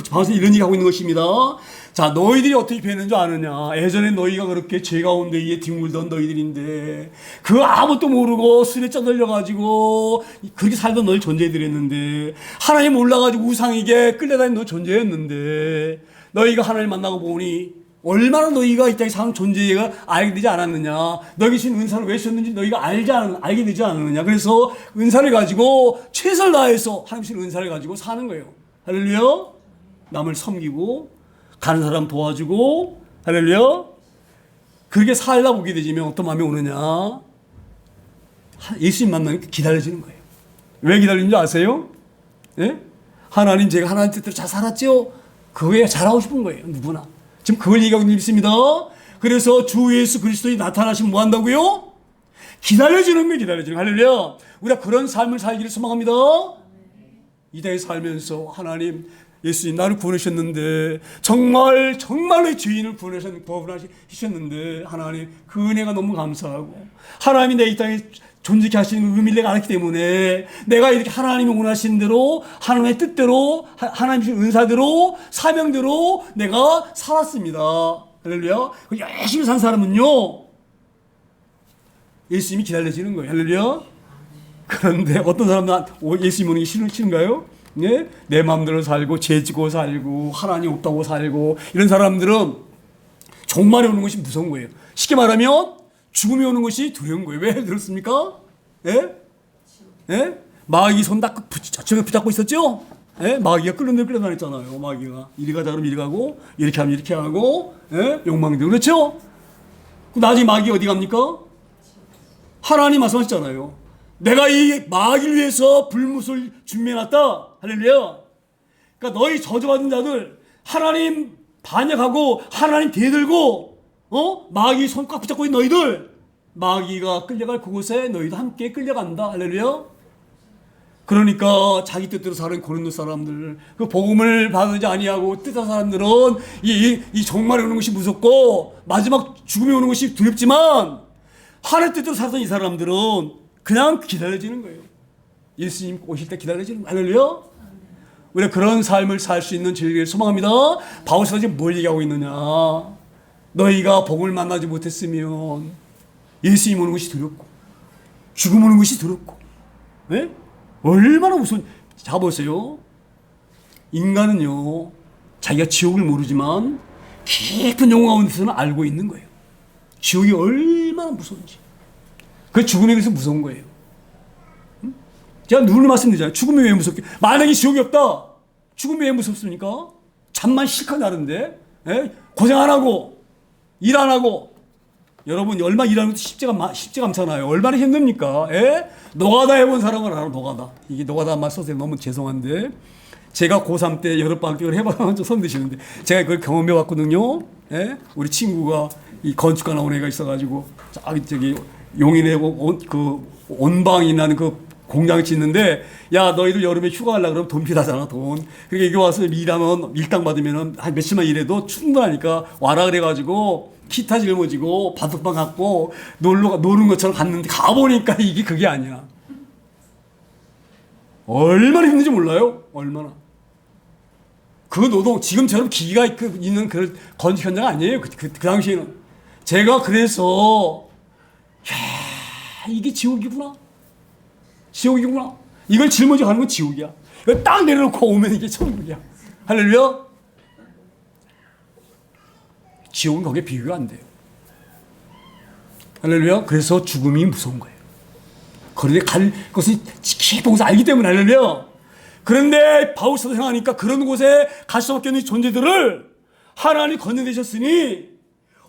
바울은 이런 얘기 하고 있는 것입니다. 자, 너희들이 어떻게 변했는 줄 아느냐? 예전에 너희가 그렇게 죄 가운데 에 뒹굴던 너희들인데 그 아무것도 모르고 술에 쪄들려가지고 그렇게 살던 너희 존재들이었는데 하나님 몰라가지고 우상에게 끌려다니는 너희 존재였는데 너희가 하나님 만나고 보니 얼마나 너희가 이 땅에 사는 존재가 알게 되지 않았느냐. 너에게 주신 은사를 왜 주셨는지 너희가 알게 되지 않았느냐. 그래서 은사를 가지고 최선을 다해서 하나님 주신 은사를 가지고 사는 거예요. 할렐루야. 남을 섬기고 가는 사람 도와주고, 할렐루야. 그렇게 살다 보게 되지면 어떤 마음이 오느냐. 예수님 만나면 기다려지는 거예요. 왜 기다리는지 아세요? 예? 하나님, 제가 하나님 뜻대로 잘 살았죠? 그거에 잘하고 싶은 거예요. 누구나. 지금 그걸 얘기하고 있습니다. 그래서 주 예수 그리스도에 나타나시면 뭐 한다고요? 기다려지는 거예요. 기다려지는 거예요. 할렐루야. 우리가 그런 삶을 살기를 소망합니다. 이 땅에 살면서 하나님, 예수님 나를 구원하셨는데 정말로 죄인을 구원하셨는데 하나님 그 은혜가 너무 감사하고, 하나님이 내 이 땅에 존재케 하시는 의미를 내가 알았기 때문에 내가 이렇게 하나님이 원하신 대로 하나님의 뜻대로 하나님의 은사대로 사명대로 내가 살았습니다. 할렐루야. 열심히 산 사람은요 예수님이 기다려지는 거예요. 할렐루야. 그런데 어떤 사람은 예수님 오는 게 싫은가요? 네? 내 마음대로 살고 죄 지고 살고 하나님 없다고 살고 이런 사람들은 종말이 오는 것이 무서운 거예요. 쉽게 말하면 죽음이 오는 것이 두려운 거예요. 왜 그렇습니까? 예? 예? 마귀 손 딱 저쪽에 붙잡고 있었죠? 예? 마귀가 끌어다녔잖아요. 마귀가 이리 가자 그러면 이리 가고 이렇게 하면 이렇게 하고, 예? 욕망대로. 그렇죠? 나중에 마귀 어디 갑니까? 하나님 말씀하셨잖아요. 내가 이 마귀를 위해서 불못을 준비해놨다. 할렐루야. 그러니까 너희 저주받은 자들 하나님 반역하고 하나님 대들고 마귀 손 꽉 붙잡고 있는 너희들, 마귀가 끌려갈 그곳에 너희도 함께 끌려간다. 할렐루야. 그러니까 자기 뜻대로 사는 고린도 사람들, 그 복음을 받지 아니하고 뜻한 사람들은 이 종말에 오는 것이 무섭고 마지막 죽음이 오는 것이 두렵지만 하나님 뜻대로 살던 이 사람들은 그냥 기다려지는 거예요. 예수님 오실 때 기다려지는 거예요. 할렐루야. 우리가 그런 삶을 살 수 있는 진리를 소망합니다. 바울사가 지금 뭘 얘기하고 있느냐. 너희가 복음을 만나지 못했으면 예수님 오는 것이 두렵고 죽음 오는 것이 두렵고, 네? 얼마나 무서운. 자 보세요. 인간은요 자기가 지옥을 모르지만 깊은 영혼 가운데서는 알고 있는 거예요. 지옥이 얼마나 무서운지. 그 죽음에 대해서 무서운 거예요. 응? 제가 늘 말씀드리잖아요. 죽음이 왜 무섭게? 만약에 지옥이 없다. 죽음이 왜 무섭습니까? 잠만 실컷 자는데, 예? 고생 안 하고 일 안 하고. 여러분 얼마나 일하는 것도 쉽지가 않잖아요. 얼마나 힘듭니까? 예? 노가다 해본 사람은 알아. 노가다. 이게 노가다만 써서 너무 죄송한데 제가 고3 때 여름방학을 해봐서 좀 손 드시는데 제가 그걸 경험해 봤거든요. 예? 우리 친구가 이 건축가 나온 애가 있어가지고 저기 용인에 그 온방이라는 그 공장을 짓는데, 야 너희들 여름에 휴가 가려고 그러면 돈 필요하잖아, 돈. 그러니까 여기 와서 일하면 일당 받으면은 한 며칠만 일해도 충분하니까 와라 그래가지고 기타 짊어지고 바둑방 갖고 노는 것처럼 갔는데 가보니까 이게 그게 아니야. 얼마나 힘든지 몰라요? 얼마나. 그 노동, 지금처럼 기기가 있는 그런 건축 현장 아니에요. 그 당시에는. 제가 그래서, 이게 지옥이구나. 지옥이구나. 이걸 짊어지고 가는 건 지옥이야. 이걸 딱 내려놓고 오면 이게 천국이야. 할렐루야. 지옥은 거기에 비교가 안 돼요. 할렐루야. 그래서 죽음이 무서운 거예요. 그런데 갈 것을 깊은 곳을 알기 때문에 할렐루야. 그런데 바울 사도 생각하니까 그런 곳에 갈 수밖에 없는 존재들을 하나님이 건져내셨으니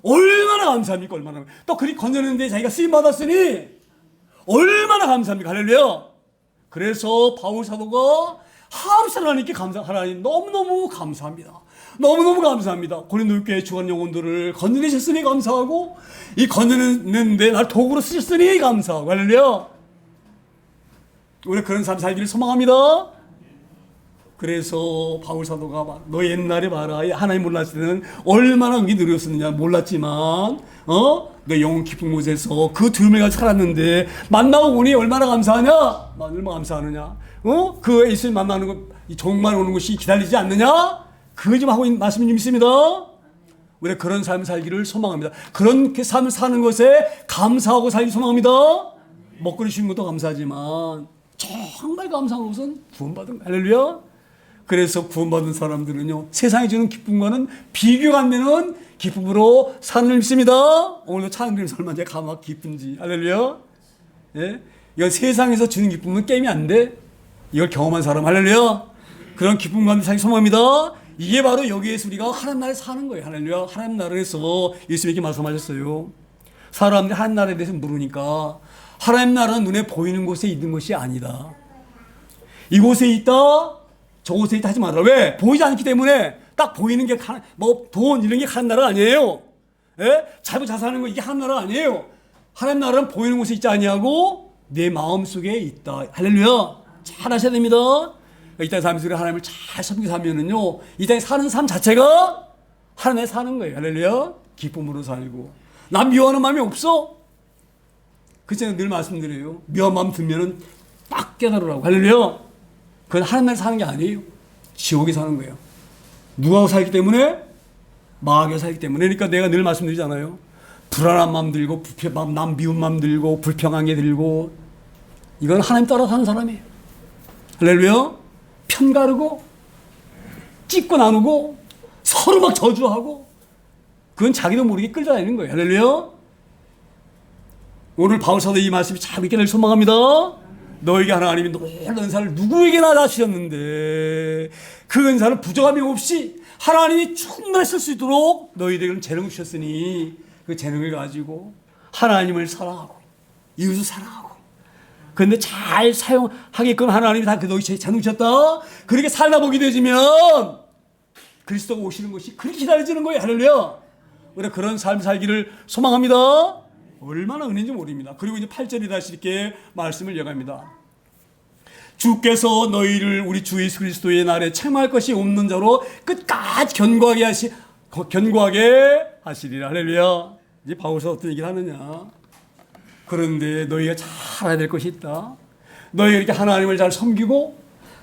얼마나 감사합니까? 얼마나. 또 그리 건져내는데 자기가 쓰임받았으니 얼마나 감사합니까? 할렐루야. 그래서 바울 사도가 하나님께 하나님 너무너무 감사합니다. 너무너무 감사합니다. 고린도 교회 죽은 영혼들을 건져내셨으니 감사하고 이 건져내는데 날 도구로 쓰셨으니 감사하고 할렐루야. 우리 그런 삶 살기를 소망합니다. 그래서 바울 사도가 너 옛날에 봐라 하나님 몰랐을 때는 얼마나 그게 느렸었느냐 몰랐지만 너 영혼 깊은 곳에서 그 두려움을 가지고 살았는데 만나고 보니 얼마나 감사하냐? 얼마나 감사하느냐? 그 예수님 만나는 거 정말 오는 것이 기다리지 않느냐? 그거 좀 하고 있는 말씀이 좀 있습니다. 우리 그런 삶을 살기를 소망합니다. 그런 삶을 사는 것에 감사하고 살기 소망합니다. 먹거리 주신 것도 감사하지만 정말 감사한 것은 구원받은 할렐루야. 그래서 구원받은 사람들은요 세상이 주는 기쁨과는 비교가 안 되는 기쁨으로 사는 믿습니다. 오늘도 찬양드리면서 얼마나 제가 막 기쁜지 할렐루야. 예? 이건 세상에서 주는 기쁨은 게임이 안 돼. 이걸 경험한 사람 할렐루야. 그런 기쁨과 살기 소망합니다. 이게 바로 여기에서 우리가 하나님 나라에 사는 거예요. 할렐루야. 하나님 나라에서 예수님께 말씀하셨어요. 사람들이 하나님 나라에 대해서 물으니까 하나님 나라는 눈에 보이는 곳에 있는 것이 아니다. 이곳에 있다, 저곳에 있다 하지 말아라. 왜? 보이지 않기 때문에 딱 보이는 게 뭐 돈 이런 게 하나님 나라 아니에요. 예? 잘 사는 거 이게 하나님 나라 아니에요. 하나님 나라는 보이는 곳에 있지 아니하고 내 마음 속에 있다. 할렐루야. 잘 하셔야 됩니다. 이 땅에 살면서 하나님을 잘 섬기고 살면은요, 이 땅에 사는 삶 자체가 하나님에 사는 거예요. 할렐루야. 기쁨으로 살고. 남 미워하는 마음이 없어. 그래서 늘 말씀드려요. 미워한 마음 들면은 딱 깨달으라고. 할렐루야. 그건 하나님에 사는 게 아니에요. 지옥에 사는 거예요. 누가 살기 때문에? 마귀가 살기 때문에. 그러니까 내가 늘 말씀드리잖아요. 불안한 마음 들고, 남 미운 마음 들고, 불평한 게 들고, 이건 하나님 따라 사는 사람이에요. 할렐루야. 편 가르고 찢고 나누고 서로 막 저주하고 그건 자기도 모르게 끌려다니는 거예요. 할렐루야. 오늘 바울 사도 이 말씀이 참 있게 될 소망합니다. 너에게 하나님이 놀라운 은사를 누구에게나 다 주셨는데 그 은사는 부족함이 없이 하나님이 충분히 쓸 수 있도록 너희들에게는 재능을 주셨으니 그 재능을 가지고 하나님을 사랑하고 이웃을 사랑하고 그런데 잘 사용하게끔 하나님이 다 너희 재능 주셨다. 그렇게 살다 보게 되지면 그리스도가 오시는 것이 그렇게 기다려지는 거예요. 할렐루야. 우리가 그런 삶 살기를 소망합니다. 얼마나 은혜인지 모릅니다. 그리고 이제 8절에 다시 이렇게 말씀을 이어갑니다. 주께서 너희를 우리 주 예수 그리스도의 날에 책망할 것이 없는 자로 끝까지 견고하게 하시리라. 할렐루야. 이제 바울서 어떤 얘기를 하느냐. 그런데 너희가 잘 알아야 될 것이 있다. 너희가 이렇게 하나님을 잘 섬기고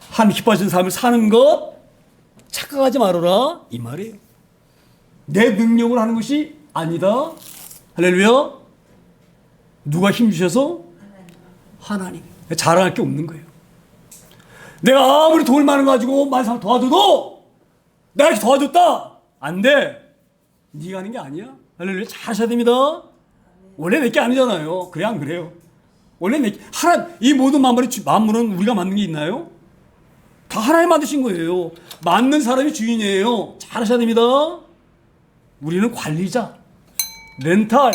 하나님 기뻐하시는 삶을 사는 것 착각하지 말아라. 이 말이에요. 내 능력으로 하는 것이 아니다. 할렐루야. 누가 힘 주셔서? 하나님. 자랑할 게 없는 거예요. 내가 아무리 돈을 많은 거 가지고 많은 사람 도와줘도 내가 이렇게 도와줬다. 안 돼. 네가 하는 게 아니야. 할렐루야. 잘 하셔야 됩니다. 원래 내게 아니잖아요. 그래 안 그래요? 원래 내게 이 모든 만물은 우리가 만든 게 있나요? 다 하나님 만드신 거예요. 만든 사람이 주인이에요. 잘 하셔야 됩니다. 우리는 관리자, 렌탈.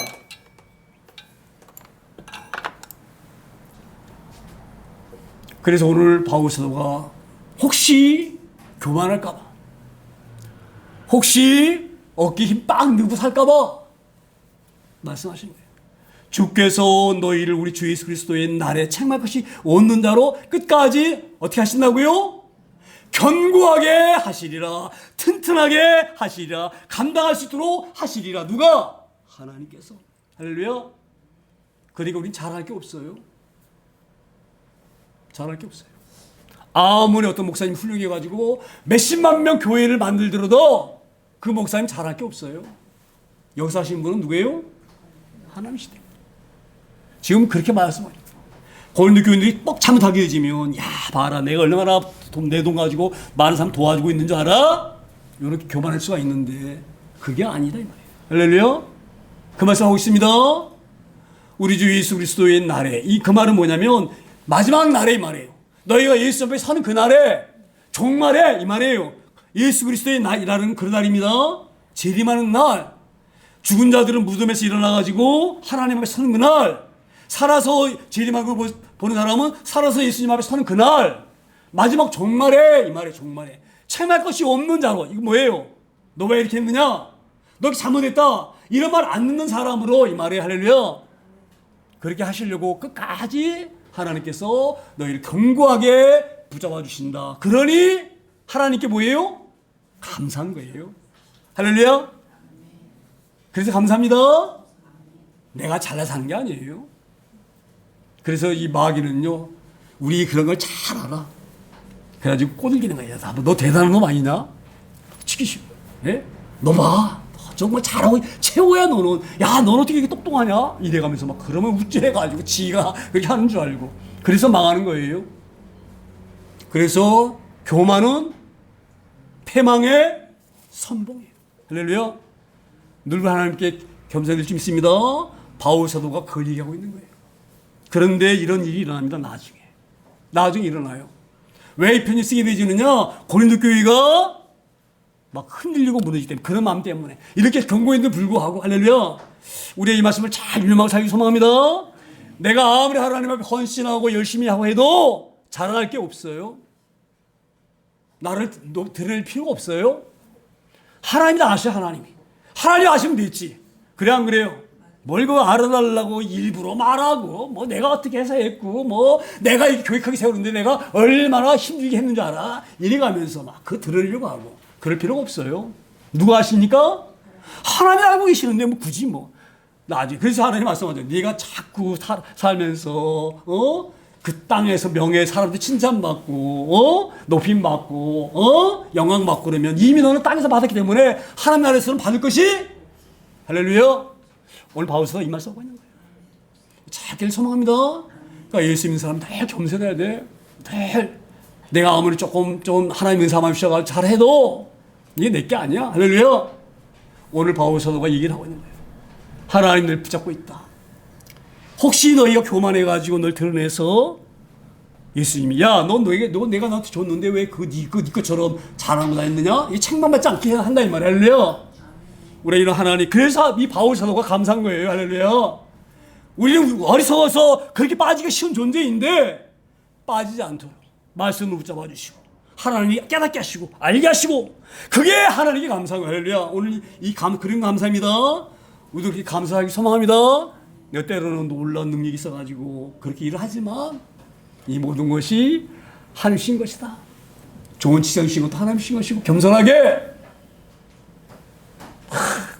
그래서 오늘 바울 사도가 혹시 교만할까봐, 혹시 어깨 힘 빡 넣고 살까봐 말씀하신 거예요. 주께서 너희를 우리 주 예수 그리스도의 날에 책망할 것이 없는 자로 끝까지 어떻게 하신다고요? 견고하게 하시리라. 튼튼하게 하시리라. 감당할 수 있도록 하시리라. 누가? 하나님께서. 할렐루야. 그러니까 우린 잘할 게 없어요. 잘할 게 없어요. 아무리 어떤 목사님 훌륭해가지고 몇십만 명 교회를 만들더라도 그 목사님 잘할 게 없어요. 여기서 하시는 분은 누구예요? 하나님이시대. 지금 그렇게 말씀하죠. 고린도 교인들이 뻑 잘못하게 되지면, 야, 봐라, 내가 얼마나 내 돈 가지고 많은 사람 도와주고 있는 줄 알아? 이렇게 교만할 수가 있는데, 그게 아니다, 이 말이에요. 할렐루야? 그 말씀하고 있습니다. 우리 주 예수 그리스도의 날에, 그 말은 뭐냐면, 마지막 날에 이 말이에요. 너희가 예수 앞에 서는 그 날에, 종말에 이 말이에요. 예수 그리스도의 날이라는 그런 날입니다. 재림하는 날. 죽은 자들은 무덤에서 일어나가지고 하나님 앞에 서는 그날, 살아서 재림하고 보는 사람은 살아서 예수님 앞에 서는 그날, 마지막 종말에, 이 말에 종말에 책임할 것이 없는 자로. 이거 뭐예요? 너 왜 이렇게 했느냐? 너 이렇게 잘못했다, 이런 말 안 듣는 사람으로 이 말에, 할렐루야, 그렇게 하시려고 끝까지 하나님께서 너희를 견고하게 붙잡아 주신다. 그러니 하나님께 뭐예요? 감사한 거예요. 할렐루야. 그래서 감사합니다. 내가 잘나서 하는 게 아니에요. 그래서 이 마귀는요, 우리 그런 걸 잘 알아. 그래가지고 꼬들기는 거야. 너 대단한 놈 아니냐? 치기시고. 예? 너 봐. 너 정말 잘하고, 최고야, 너는. 야, 너는 어떻게 이렇게 똑똑하냐? 이래가면서 막 그러면 우쭐해가지고 지가 그렇게 하는 줄 알고. 그래서 망하는 거예요. 그래서 교만은 패망의 선봉이에요. 할렐루야. 늘 하나님께 겸손해질 수 있습니다. 바울 사도가 그걸 얘기하고 있는 거예요. 그런데 이런 일이 일어납니다. 나중에 일어나요. 왜 이 편이 쓰게 되지느냐? 고린도 교회가 막 흔들리고 무너지기 때문에, 그런 마음 때문에 이렇게 경고했는데 불구하고, 할렐루야, 우리의 이 말씀을 잘 유념하고 살기 소망합니다. 내가 아무리 하나님 앞에 헌신하고 열심히 하고 해도 자랑할 게 없어요. 나를 드러낼 필요가 없어요. 하나님이 다 아셔. 하나님이 아시면 됐지. 그래 안 그래요? 뭘 그거 알아달라고 일부러 말하고, 뭐 내가 어떻게 해서 했고, 뭐 내가 이렇게 교육하게 세우는데 내가 얼마나 힘들게 했는 줄 알아? 이래가면서 막 그거 들으려고 하고, 그럴 필요가 없어요. 누가 아십니까? 하나님 알고 계시는데 뭐 굳이 뭐 나중에. 그래서 하나님 말씀하죠. 네가 자꾸 살면서 그 땅에서 명예, 사람들 칭찬받고 높임 받고 영광 받고 그러면 이미 너는 땅에서 받았기 때문에 하나님 나라에서는 받을 것이, 할렐루야, 오늘 바울서가 이 말 써고 있는 거예요. 자기를 소망합니다. 그러니까 예수 믿는 사람 늘 겸손해야 돼. 늘 내가 아무리 좀 하나님 은사만 주셔가지고 잘해도 이게 내게 아니야. 할렐루야. 오늘 바울서가 얘기를 하고 있는 거예요. 하나님 늘 붙잡고 있다. 혹시 너희가 교만해가지고 널 드러내서 예수님이, 야, 너 내가 나한테 줬는데 왜 네 것처럼 잘하고 다녔느냐? 이 책망받지 않게 한다 이 말이야. 할렐루야. 우리 이런 하나님, 그래서 이 바울 사도가 감사한 거예요. 할렐루야. 우리는 어리석어서 그렇게 빠지기 쉬운 존재인데 빠지지 않도록 말씀을 붙잡아 주시고 하나님이 깨닫게 하시고 알게 하시고, 그게 하나님께 감사한 거예요. 할렐루야. 오늘 그런 감사입니다. 우리도 그렇게 감사하기 소망합니다. 내가 때로는 놀라운 능력이 있어가지고 그렇게 일을 하지만 이 모든 것이 하나님이신 것이다. 좋은 직장 주신 것도 하나님이신 것이고, 겸손하게,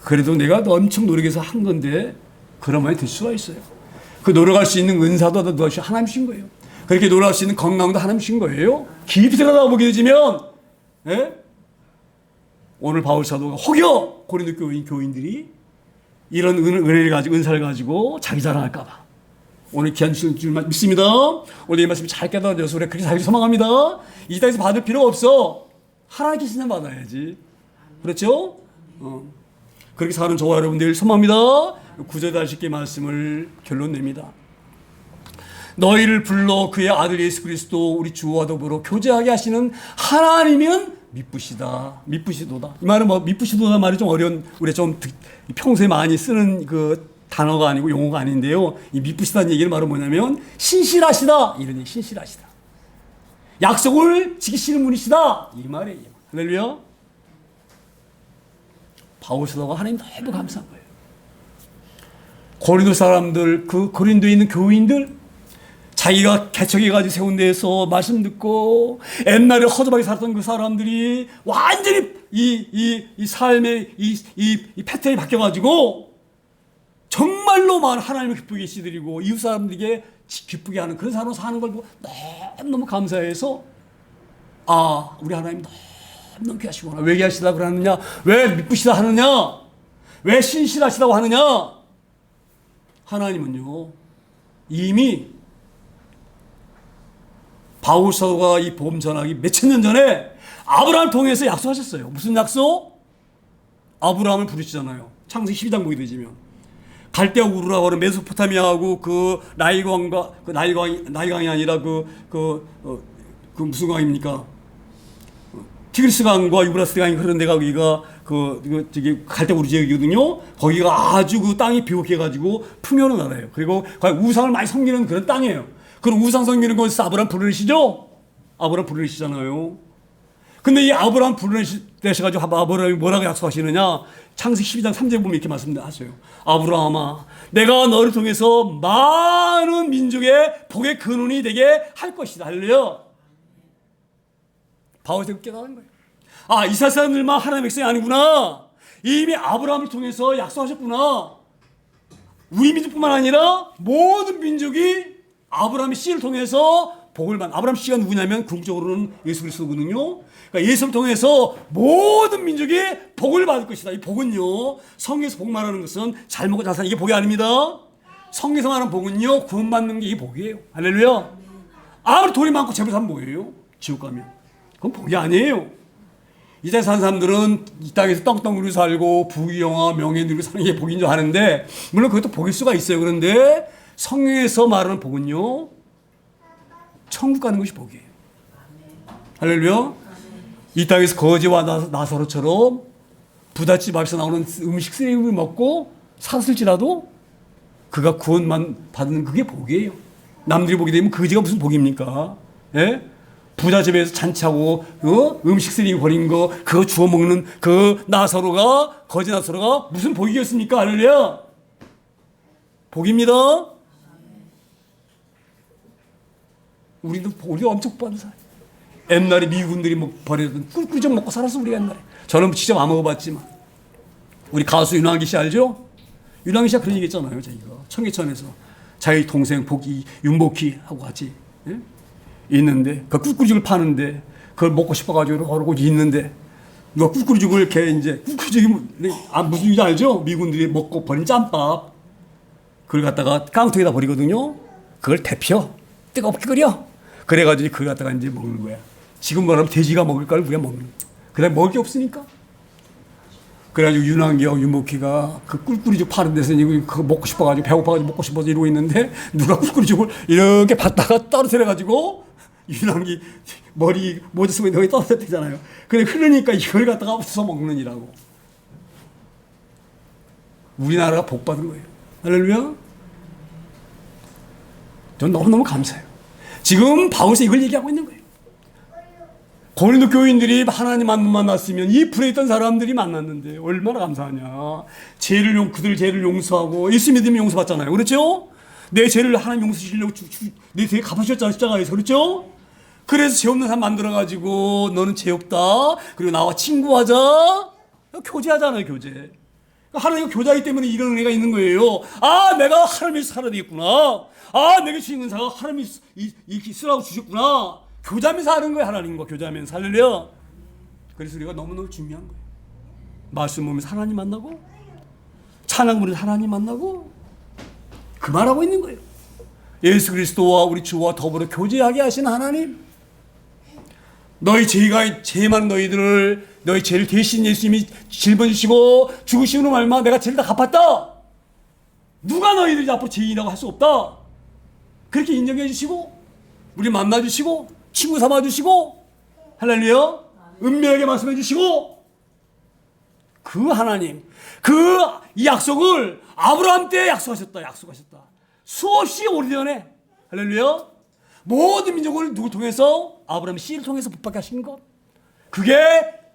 그래도 내가 엄청 노력해서 한 건데 그런 말이 들 수가 있어요. 그 노력할 수 있는 은사도 하나님이신 거예요. 그렇게 노력할 수 있는 건강도 하나님이신 거예요. 깊이 들어가 보게 되지면, 예? 오늘 바울 사도가 혹여 고린도 교인들이 이런 은혜를 가지고, 은사를 가지고 자기 자랑할까 봐 오늘 귀한 줄 믿습니다. 오늘 이 말씀 잘 깨달아져서 우리 그렇게 살기 소망합니다. 이 땅에서 받을 필요가 없어. 하나님께 신뢰 받아야지. 그렇죠? 그렇게 사는 저와 여러분들 소망합니다. 9절에 다시 쉽게 말씀을 결론 냅니다. 너희를 불러 그의 아들 예수 그리스도 우리 주와 더불어 교제하게 하시는 하나님은 미쁘시도다. 이 말은 미쁘시도다 말이 좀 어려운, 우리 좀 평소에 많이 쓰는 그 단어가 아니고 용어가 아닌데요. 이 미쁘시다는 얘기는 바로 뭐냐면 신실하시다, 이런 얘기. 신실하시다. 약속을 지키시는 분이시다, 이 말이에요. 할렐루야. 바울 사도가 하나님 너무 감사한 거예요. 고린도 사람들, 그 고린도에 있는 교인들, 자기가 개척해가지고 세운 데에서 말씀 듣고 옛날에 허접하게 살았던 그 사람들이 완전히 이 삶의 이 패턴이 바뀌어가지고 정말로 하나님을 기쁘게 시드리고 이웃 사람들에게 기쁘게 하는 그런 사람으로 사는 걸 보고 너무 감사해서 아, 우리 하나님 너무 귀하시구나. 왜 귀하시다고 하느냐? 왜 미쁘시다 하느냐? 왜 신실하시다고 하느냐? 하나님은요, 이미 바울 사도가 이 복음 전하기 몇천 년 전에 아브라함을 통해서 약속하셨어요. 무슨 약속? 아브라함을 부르시잖아요. 창세기 12장 보게 되시면 갈대아 우르라고 하는 메소포타미아하고 그 나일강과 그 나일강이 아니라 그 무슨 강입니까? 티그리스 강과 유브라스 강이 흐르는 데가 거기가 저기 갈대아 우르 지역이거든요. 거기가 아주 그 땅이 비옥해 가지고 풍요로운 나라예요. 그리고 우상을 많이 섬기는 그런 땅이에요. 그럼 우상 섬기는 곳에서 아브라함 부르시죠? 아브라함 부르시잖아요. 근데 이 아브라함 부르시가지고 아브라함이 뭐라고 약속하시느냐? 창세기 12장 3절에 보면 이렇게 말씀하세요. 아브라함아, 내가 너를 통해서 많은 민족의 복의 근원이 되게 할 것이다. 할렐루야. 바울이 깨달은 거예요. 아, 이스라엘 사람들만 하나님의 백성이 아니구나. 이미 아브라함을 통해서 약속하셨구나. 우리 민족뿐만 아니라 모든 민족이 아브라함의 씨를 통해서 복을 받는. 아브라함 씨가 누구냐면 궁극적으로는 예수 그리스도거든요. 그러니까 예수를 통해서 모든 민족이 복을 받을 것이다. 이 복은요, 성경에서 복 말하는 것은 잘 먹고 잘 사는 이게 복이 아닙니다. 성경에서 말하는 복은요, 구원받는 게 이 복이에요. 할렐루야. 아무리 돈이 많고 재물 사면 뭐예요? 지옥 가면. 그건 복이 아니에요. 이 땅에 사는 사람들은 이 땅에서 떵떵거리고 살고 부귀영화 명예 누리고 사는 게 복인 줄 아는데, 물론 그것도 복일 수가 있어요. 그런데 성경에서 말하는 복은요, 천국 가는 것이 복이에요. 할렐루야. 이 땅에서 거지와 나사로처럼 부잣집 앞에서 나오는 음식 쓰레기를 먹고 살았을지라도 그가 구원만 받는 그게 복이에요. 남들이 보게 되면 거지가 무슨 복입니까? 예? 부잣집에서 잔치하고 음식 쓰레기 버린 거 그거 주워 먹는 그 나사로가, 거지 나사로가 무슨 복이겠습니까? 할렐루야. 복입니다. 우리도 엄청 복 받는 사람. 옛날에 미군들이 뭐 버리던 꿀꿀정 먹고 살았어. 우리가 옛날에. 저는 직접 안 먹어봤지만 우리 가수 윤항기 씨 알죠? 윤항기 씨가 그런 얘기 했잖아요. 자기가 청계천에서 자기 동생 윤복희하고 같이, 예? 있는데 그 꿀꿀죽을 파는데 그걸 먹고 싶어가지고 그러고 있는데 누가 꿀꿀죽을 이렇게 이제 꿀꿀죽이 무슨 일인지 알죠? 미군들이 먹고 버린 짬밥 그걸 갖다가 깡통에다 버리거든요. 그걸 데펴 뜨겁게 끓여. 그래가지고 그걸 갖다가 이제 먹는 거야. 지금 말하면 돼지가 먹을 걸 우리가 먹는 거야. 그다음에 먹을 게 없으니까. 그래가지고 윤항기하고 윤복희가 그 꿀꿀이죽 파는 데서 그거 먹고 싶어가지고 배고파가지고 먹고 싶어서 이러고 있는데 누가 꿀꿀이죽을 이렇게 받다가 떨어뜨려가지고 윤항기 머리 모자 쓰고 있는 거에 떨어뜨렸잖아요. 근데 흐르니까 이걸 갖다가 쑤서 먹느니라고. 우리나라가 복 받은 거예요. 할렐루야. 전 너무너무 감사해요. 지금 바울이 이걸 얘기하고 있는 거예요. 고린도 교인들이 하나님 만났으면 이 불에 있던 사람들이 만났는데 얼마나 감사하냐. 그들 죄를 용서하고 예수 믿으면 용서받잖아요. 그렇죠? 내 죄를 하나님 용서 주시려고 내 죄 갚아주셨잖아요. 십자가에서. 그렇죠? 그래서 죄 없는 사람 만들어가지고 너는 죄 없다. 그리고 나와 친구하자. 교제하잖아요. 교제. 하나님과 교제하기 때문에 이런 은혜가 있는 거예요. 아, 내가 하나님에서 살아야 되겠구나. 아, 내게 주신 은사가 하나님이 이렇게 쓰라고 주셨구나. 교제하면서 하는 거예요. 하나님과 교제하면서. 할렐루야. 그래서 우리가 너무너무 중요한 거예요. 말씀 보면서 하나님 만나고 찬양 부르면서 하나님 만나고 그 말하고 있는 거예요. 예수 그리스도와 우리 주와 더불어 교제하게 하신 하나님. 너희 죄 많은 너희들을 너희 죄를 대신 예수님이 짊어지시고 죽으시는 말마 내가 죄를 다 갚았다. 누가 너희들이 앞으로 죄인이라고 할 수 없다. 그렇게 인정해 주시고 우리 만나 주시고 친구 삼아 주시고 할렐루야. 은밀하게 말씀해 주시고 그 하나님 이 약속을 아브라함 때 약속하셨다. 수없이 오래전에 할렐루야. 모든 민족을 누구 통해서 아브라함의 씨를 통해서 복받게 하신 것 그게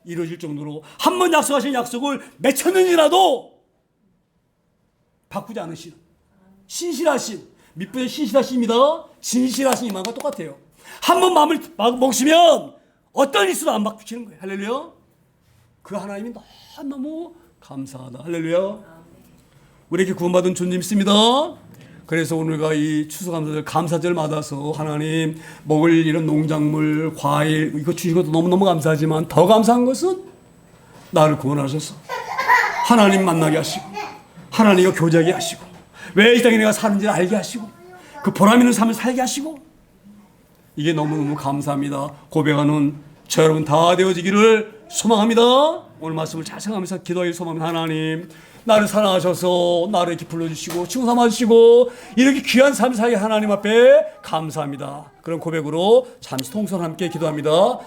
이루어질 정도로 한 번 약속하신 약속을 몇천 년이라도 바꾸지 않으시는 신실하신 밑부의 신실하십니다. 진실하신 이만과 똑같아요. 한 번 마음을 먹으시면 어떤 일수도 안 바꾸시는 거예요. 할렐루야. 그 하나님이 너무 감사하다. 할렐루야. 우리에게 구원받은 존재 믿습니다. 그래서 오늘과 이 추수감사절 감사절 맞아서 하나님 먹을 이런 농작물, 과일 이거 주신 것도 너무너무 감사하지만 더 감사한 것은 나를 구원하셔서 하나님 만나게 하시고 하나님과 교제하게 하시고 왜 이 땅에 내가 사는지를 알게 하시고 그 보람 있는 삶을 살게 하시고 이게 너무너무 감사합니다. 고백하는 저 여러분 다 되어지기를 소망합니다. 오늘 말씀을 잘 생각하면서 기도하길 소망합니다. 하나님 나를 사랑하셔서 나를 이렇게 불러주시고 충성하시고 이렇게 귀한 삶을 살게 하나님 앞에 감사합니다. 그런 고백으로 잠시 통성 함께 기도합니다.